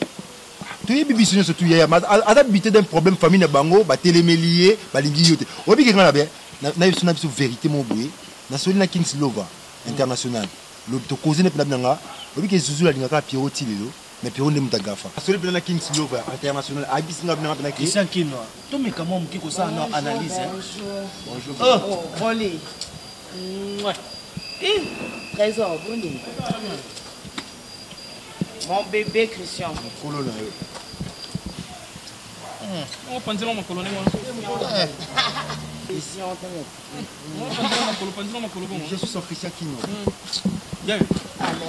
tu es bibi sino surtout ya adapté d'un problème famille na bango ba télémélié ba lingi yote obi ke ngana bien na biso vérité mo boye na soli na Kings Lover international lo to causer na nga obi ke Zuzulu la lingaka Pierrot Tilelo mais Pierrot ndem tagafa soli na Kings Lover international abisi nga bina na Christian Kinwa to me kama mkiko sa na analyse bonjour oh Rolly trésor boni mon bébé Christian colonel on pense non makolo ne moi Christian je suis son Christian Kino bien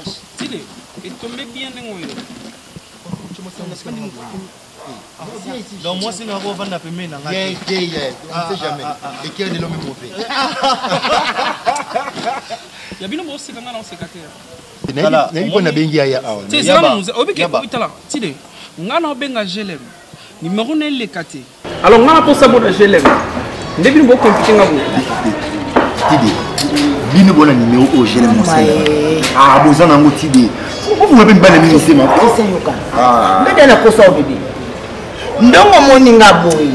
style et tombé bien ngo yo donc moi c'est na ko vanda peme na ngati on sait jamais et qui est de l'homme mauvais ya bino mo se kanga na secrétaire na ipo na bengi ya awa c'est ça nous obike obitala style ngana benga jelem numéro ne le kate alors ngana pour ça bon jelem ndebi bo compliqué ngabo tidi bino bona numéro au jelem bozana ngo tidi vous m'avez pas mis ici ma mbede na kosa obebe ndongo moninga boy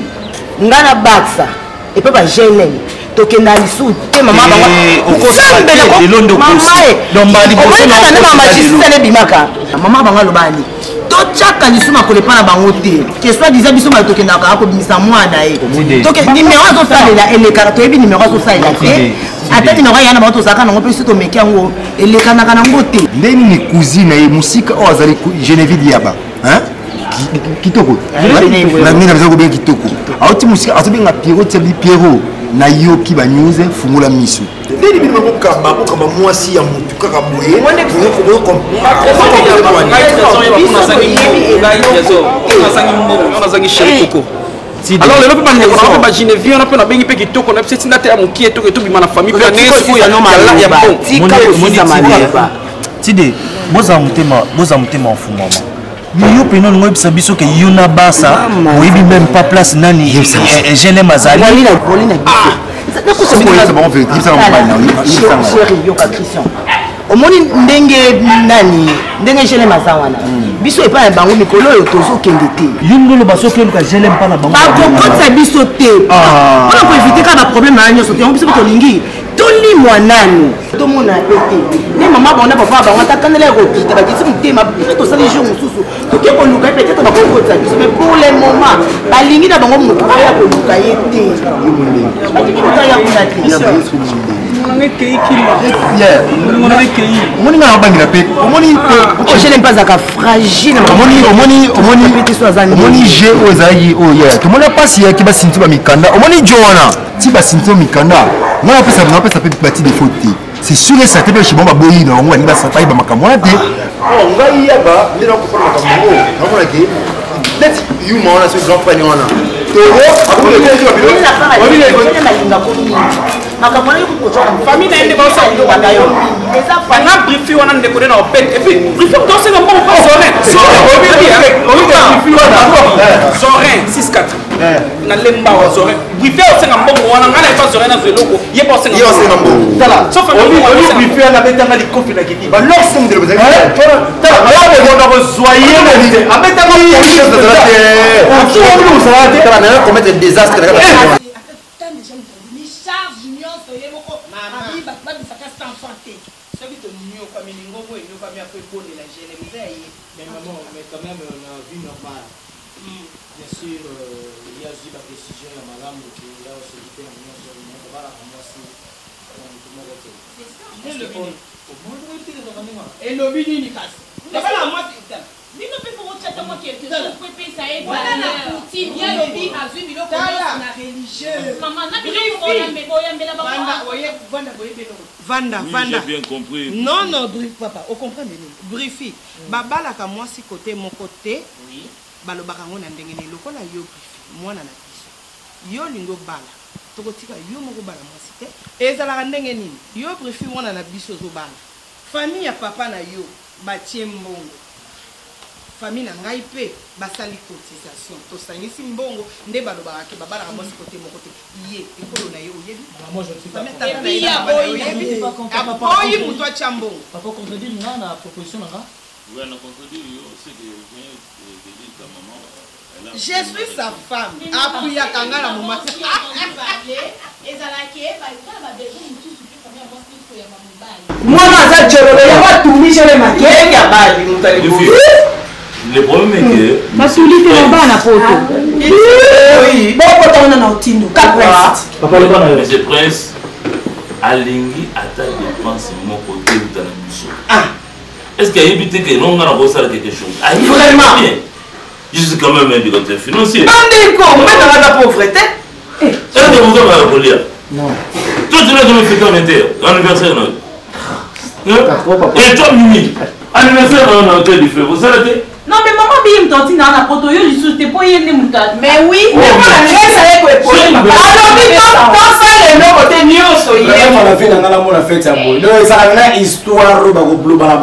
ngana baksa et pe ba jelem tokenda lisu te mama bango ukosambela ko londo kusi dombali bosona na mama chisane bimaka mama bango lobani to chaka lisu makole pana bango te ke soit déjà biso ma tokenda ka ko bimisa mwana e donc numéro zo salela ele karato ebi numéro zo salela te ata numéro yana ba to zaka nango pe to meki yango ele kana kana ngo te ndeni ni cousine e musika o azali Geneviève Yaba hein kitoko na mina biso ko bien kitoko auti musika azobenga Pierrot na yoki ba news fungula miso ndeni bino ko kamba mwasi ya mutu kaka boye alors le papa ne pas Geneviève on a pas bengi pe kitoko na pesi ndate ya mukie to to bima na famille pe nesu ya ya bon tide boza mutema mfumo yo pena ngo bisa biso ke yuna basa oyibi même pas place nani gene mazali omoni ndenge nani ndenge gele mazawana biso epa na bango mikolo oyo tozokende te yungolo basokeluka gele mpa na bango bakokotisa biso te mpona koevite kaka baproblème na nyonso te yango biso mpo tolingi tolimwa nani tomona ete nde mama bango na papa bango atakandela ekopita bakisi motema biso tosali jour mosusu toke koluka ye peut-être bakokotisa biso mais pour le moment balingi na bango motu aya koluka ye te balingi motu aya kuna te omoni nga nabangira mpe omoni ogele mpe azalaka fragile omoni je oyo ezalaki oyo tomoni mpasi yaki basinti bamikanda omoni jo wana ti basinti bamikanda nga napesa mpe bati defo te c'est sûr et certain mpe chibon baboyi na bango balingi basapaki bamakambo wana te ngai yaba nde nakopona makambo yango namonake neti yuma wana so grand frère wana famille na yende baosali lobaka yo bana briefi wana ndeko nde na opete epuis briefi tosenga mbongo mpo zorin 6-4 na lemba wa zorin briefi osenga mbongo wana ngai na yepa zorin na zeloko ye pa osenga mbongo briefi wana abetanga likofi na kiti balorsemdele bozalaa kozwaye abetanga commettre désastre bien sûr, il y a aussi la décision à madame qui a aussi été en union sur le monde, voilà, moi aussi, et le bini ni casse. Mais ça, moi, bino pe pour tchata moi quelque chose peut penser à voilà outil bien le bi azui bilo ko na religieux maman na bilo ko na me boya mbela ba vanda boye belo vanda j'ai bien compris non brief papa on comprend bien briefi babala ka moi si côté mon côté oui balobaka ngo na ndenge ne lokola yo briefi mwana na biso yo lingo bala tokotika yo moko bala moi si te ezala ndenge nini yo briefi mwana na biso zo bala famille ya papa na yo batie mbongo famille na ngai pe basali cotisation tosangisi mbongo nde balobaka ke babalaka mwasi kote moko te ye ekolo na ye oyebi oyi moto atya mbongo papa contredire nga na proposition na nga ouais na contredire yo c'est que vient de dire ta maman je suis sa femme apuyaka nga na moma ezalaki ebala babesoin mosusu mpe famille ya mwasi biso ya bamobali mwana aza jololo yango atumisele makenge ya bali motali le problème est que basulite na bana poto bokota wana na otindo ce prince alingi ata dépense moko te uta na biso est-ce qu'il y a évité que non ngana kosala quelque chose vraiment bien je suis quand même un directeur financier bandiko mena na pauvreté ça de vous va coller non toi tu l'as jamais fait ton anniversaire non et toi Mimi anniversaire on a été du feu vous savez. Non mais maman bien me dans la poto yo je te pour y mais oui mais moi je savais que pour alors dans ça les no côté nyonso yé la vie dans la mona fête ya boy donc ça a une histoire ba ko blou ba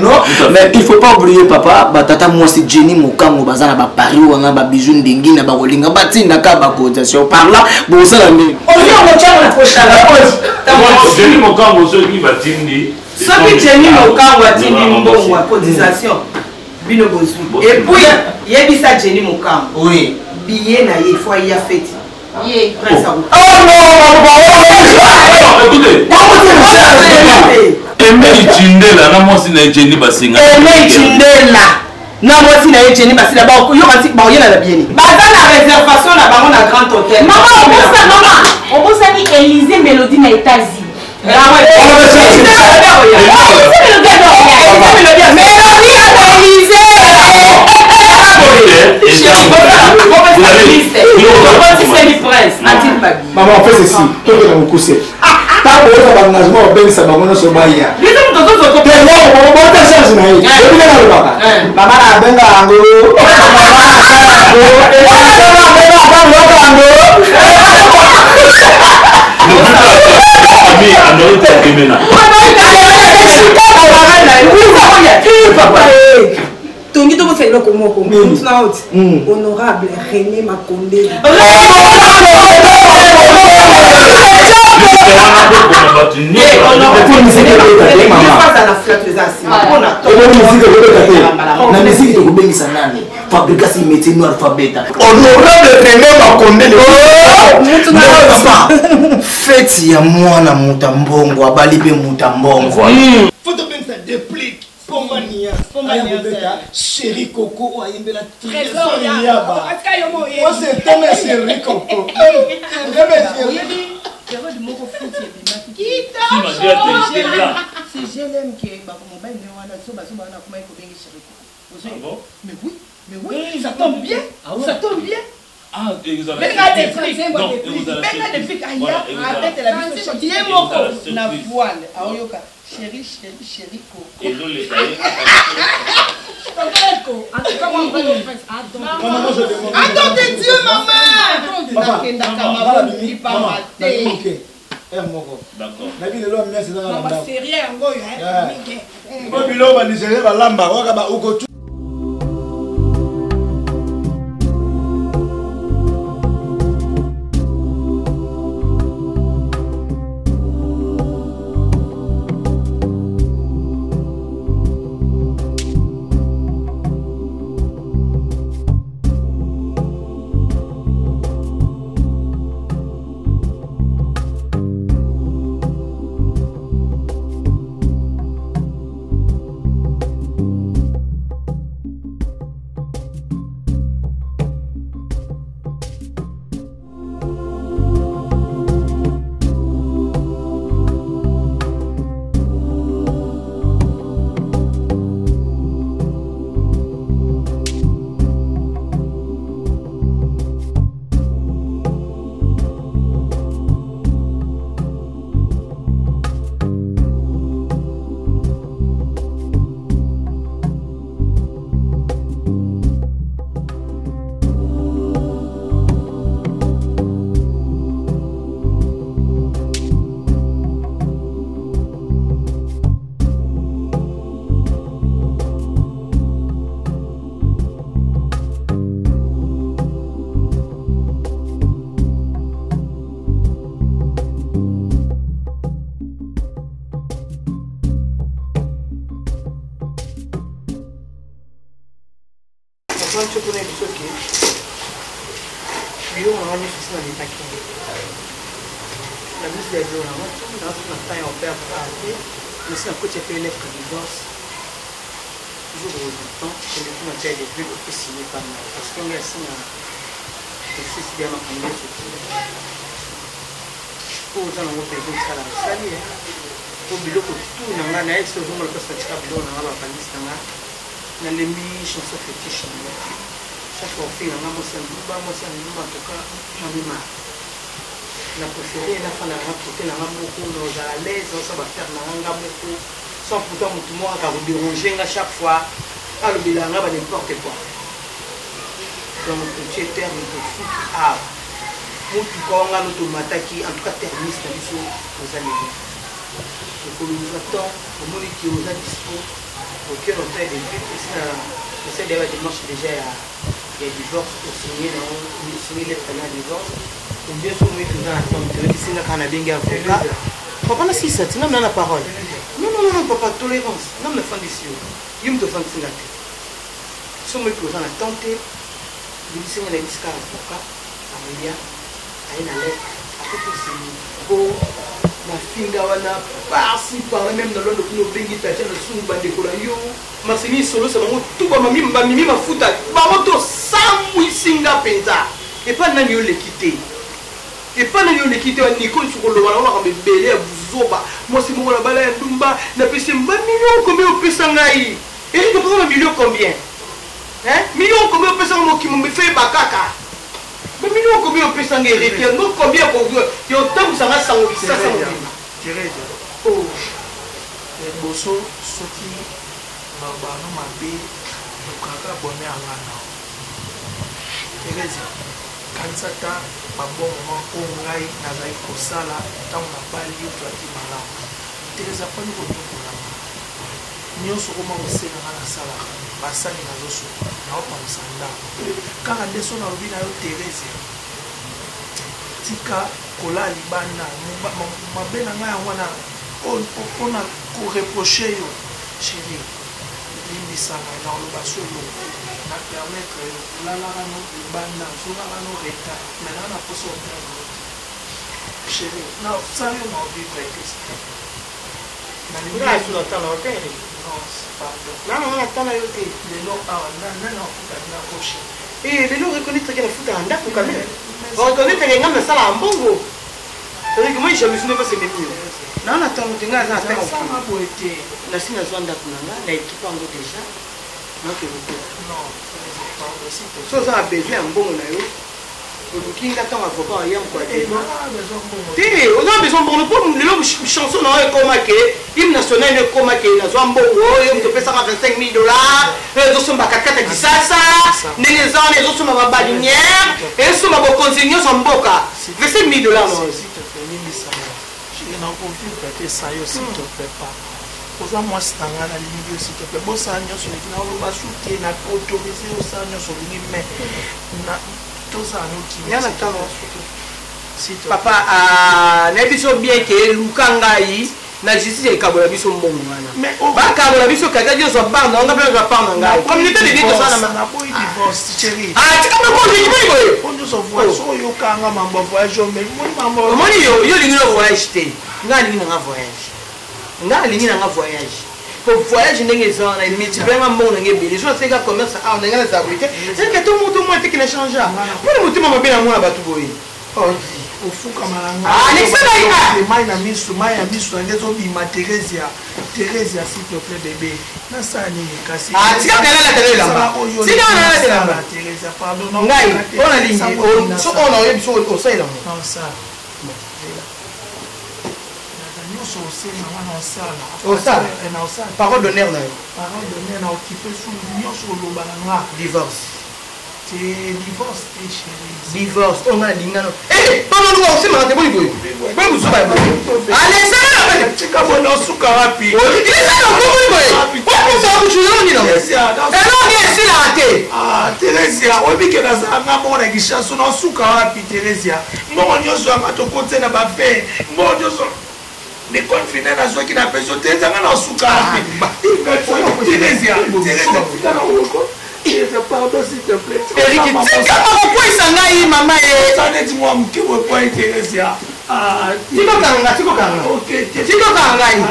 non mais il faut pas oublier papa ba tata moi c'est Jenny Mokango bazana ba Paris wana ba bijou ndingi na ba kolinga ba tinda ka ba cotisation par là bon ça la ndingi on dit on tient la prochaine la pause Jenny Mokango ceux qui va tindi ceux qui Jenny Mokango a tindi mbongo à cotisation bino bozu et puis yebisa Jenny Mokambo oui billet na ye fois ya fête ye presse oh non écoutez Emeli Chindela na mosi na Jenny basinga Emeli Chindela na mosi na Jenny basinga ba yo kasi ba yena na bieni baza na réservation na bango na grand hôtel maman on bossa ni Élysée Mélodie na États-Unis maman on fait ceci tout est dans le coussin pas pour le engagement ben ça va on se baya tongi to c'est le Komoko. Honorable René Makonde. Fabrication métier noir alphabet. Honorable René Makonde. Fête ya mwana mutambongo abalibe mutambongo. Photo ben ça déplique. Pomania, Chéri Coco, ou Aïmbela Trésor Yaba. Moi c'est Thomas Chéri Coco. C'est GLM qui est mobile, mais oui, ça tombe bien, ça tombe bien. Ah, mais quand des Français, moi des flics, même des flics ailleurs, arrête la vie, il est mort, la voile, Aoyoka, chéri Coco. Et nous les attendez Dieu, maman. D'accord. La préférée, la fin de la côté, la beaucoup, nos à l'aise, ça va faire la beaucoup, sans pourtant tout le monde va vous déranger à chaque fois, à le bilan, va n'importe quoi. Donc, tu es terme de fou, ah, moi, tu connais un automatique, en tout cas, terministe, vous allez voir. Donc, nous attendons, au monde qui est aux dispo, auquel on fait des buts, c'est d'ailleurs dimanche déjà, il y a divorce, pour signer les prénoms de divorce. Bien sûr, oui, tu as un avocat. Papa, n'a si ça, tu n'as pas la parole. Non, papa, tolérance. Non, mais fan d'ici. Il me te fan de la tête. Si on me pose en attente, je dis que les disques avocat, Amélia, à une lettre, à peu près ma fille, par-ci, par-là, même dans l'ordre de nos bengi, tu as le sous de Colayo. Ma fille solo, c'est mon tout, ma fouta. Maman, sans Wissinga Penta. Et pas n'a le quitter. Et pas n'a le quitter, Nicole sur le ballon, on va me bêler à Bouzoba. Moi, c'est mon balai à Dumba, n'a pas fait 20 millions combien au Pessangaï. Et je ne sais pas un million combien. Hein? Millions combien au Pessangaï qui me fait Bakaka. Mais millions combien au Pessangaï, non combien pour vous. Il y a autant que ça va s'enlever. Ça s'enlever. Oh. Bosso, Soti, Mabano, Mabé, Nukaka, Bonnet, Alana. Thérèse, Kansata, Babon, Ongai, Nazai, Kosala, Tang, Bali, Tuati, Malam. Thérèse, pas nous connaître pour la main. nyonso koma kosenga na sala basali nazosuka naopamisa ndako kaka nde so nalobi na yo Thérèse tika kola libanda mabe na ngai yango wana mpona koreproche yo chéri limbisaka na oloba solo na permettre yo olalaka no libanda ozongaka no reta maintenant na poso opere chéri na sala yo na ovivre te lelo awa nani akokani na koshe lelo reconnaître ke nafuta na ndako quand même reconnaître ke ngai nasala ya mbongo cest moi jamais ne pas se mettre na na tango te ngai aza na tango boye te nasi nazwa ndako na ngai na ekipe yango déjà nakeboko so oza na besoin ya mbongo na yo oluki nga ntango avocat ya mkwatema te oza na besoin mbongo po lelo chanson na oyo ekomake hymne national ekomake nazwa mbongo oyo moto opesaka 25 000 $, ezosombaka kata kisasa ndenge eza wana ezosomba babalinière ezosomba bokonzi nyonso ya mboka 25 000 $. nakovivre te sa yo s'il te plaît pas oza mwasi na ngai nalingi yo s'il te plaît bosala nyonso olingi naoloba su te na autorise osala nyonso olingi mais tozala nokimi papa nayebi biso bien ke eluka ngai na justice ekabola biso mbongo wana bakabola biso kaka nyonso bar na nga mpe ozwa par na ngai communauté de vie tosala naboyi divorce chéri oyokanga mambo ya voyage omoni yo olingi no voyage te nga alingi nanga voyage nga alingi nanga voyage po voyage ndenge eza wana multiplianga mbongo nange ebele so nasenga commerce awa ndenge nazala boye te ceteke to moto mwa teke na changea mpona motema mabe na mwana bato boye ofukama mai na miso mai ya miso nange ezobima Thérèse s'il te plaît bébé nasala nini kasi ngai oyo nalingi so oyo naoyebi so osalelamo parole d'honneur na yo parole d'honneur na okipe su nyonso oloba na nga divorce divorce te chéri divorce onga lingano pamanduka osemaka te boyiboyi boyibusuba tika bona osuka wapi esilaka te Thérèse oyebike nazalanga mbongo na kishaso na osuka wapi Thérèse mbongo nyonso yanga tokote na bafe mbongo nyonso nekonfine nazwaki na peso te ezanga na osuka wapi pardon s'il te plaît tika makokwisa ngai mama ye neti mwa moke boepoye Thérèse tikokanga ngai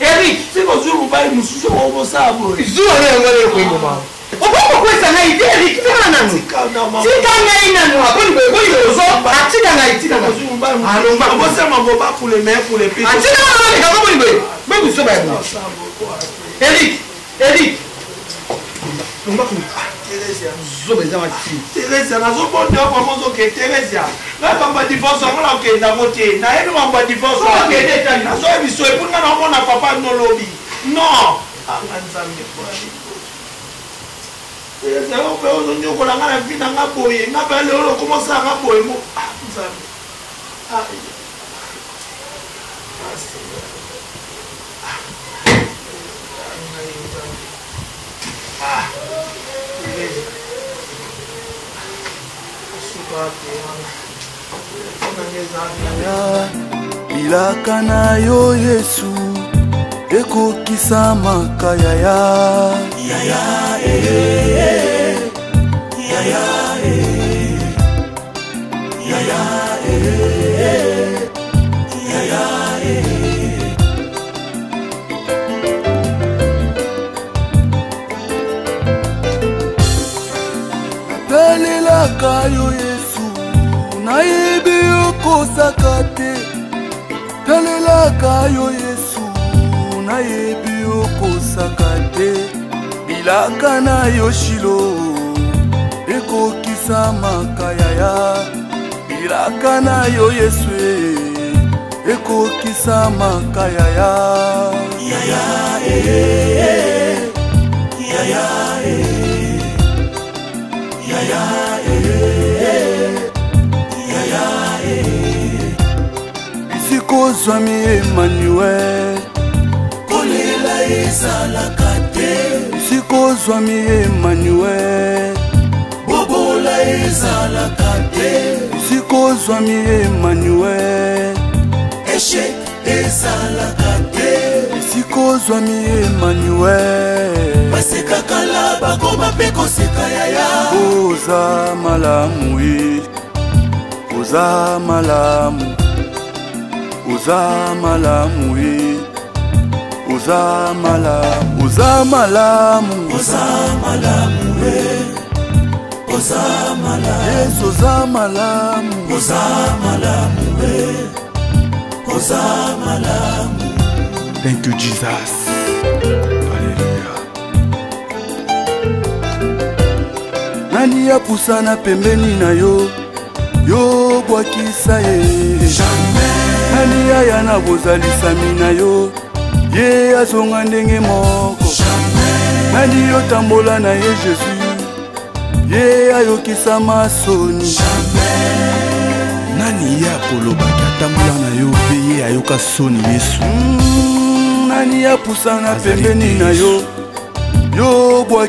Eric sikozwi mobali mosusu okobosala boye zuaokoyeboma okokokwisa ngai te Eric tika nanu tika ngai nanu atika ngai obosama boba pule me pule pe Eric Thérèse nazobonde yo mama ozoke Thérèse ngai mambo ya divorce yango naokendango te nayebi mambo ya divorce nazoyebi biso epui nga naomona papa nolobi non anga nzambe Thérèse ope ozonyokola nga na vi na nga boye nga mpe lelo okomosala nga boye mo nzambe bilaka na yo Yesu ekokisa makayaya napelelaka yo Yesu nayebi okosaka te talelaka yo Yesu nayebi okosaka te bilaka na yo Shilo ekokisa makayaya bilaka na yo Yesu ekokisa makayaya isikozwami Emmanuel kolela ezalaka te sikozwami Emmanuel bobola ezalaka te sikozwami Emmanuel échec ezalaka te sikozwami Emmanuel basekakala bakoma mpe koseka yaya oza malamu oza malamu oza malamu oza malamu oza malamu oza malamu oza malamu yes oza malamu oza malamu oza malamu. Thank you Jesus. Hallelujah. Nani yapusana pembeni na yo yo bwakisa ye jamais nani aya na bozalisami na yo ye azonga ndenge moko jamais nani yotambola na ye Jésus ye ayokisa masoni jamais nani ya kolobaki atambola na yo mpe ye ayoka soni Yesu nani yapusana pembeni na yo yo bwaki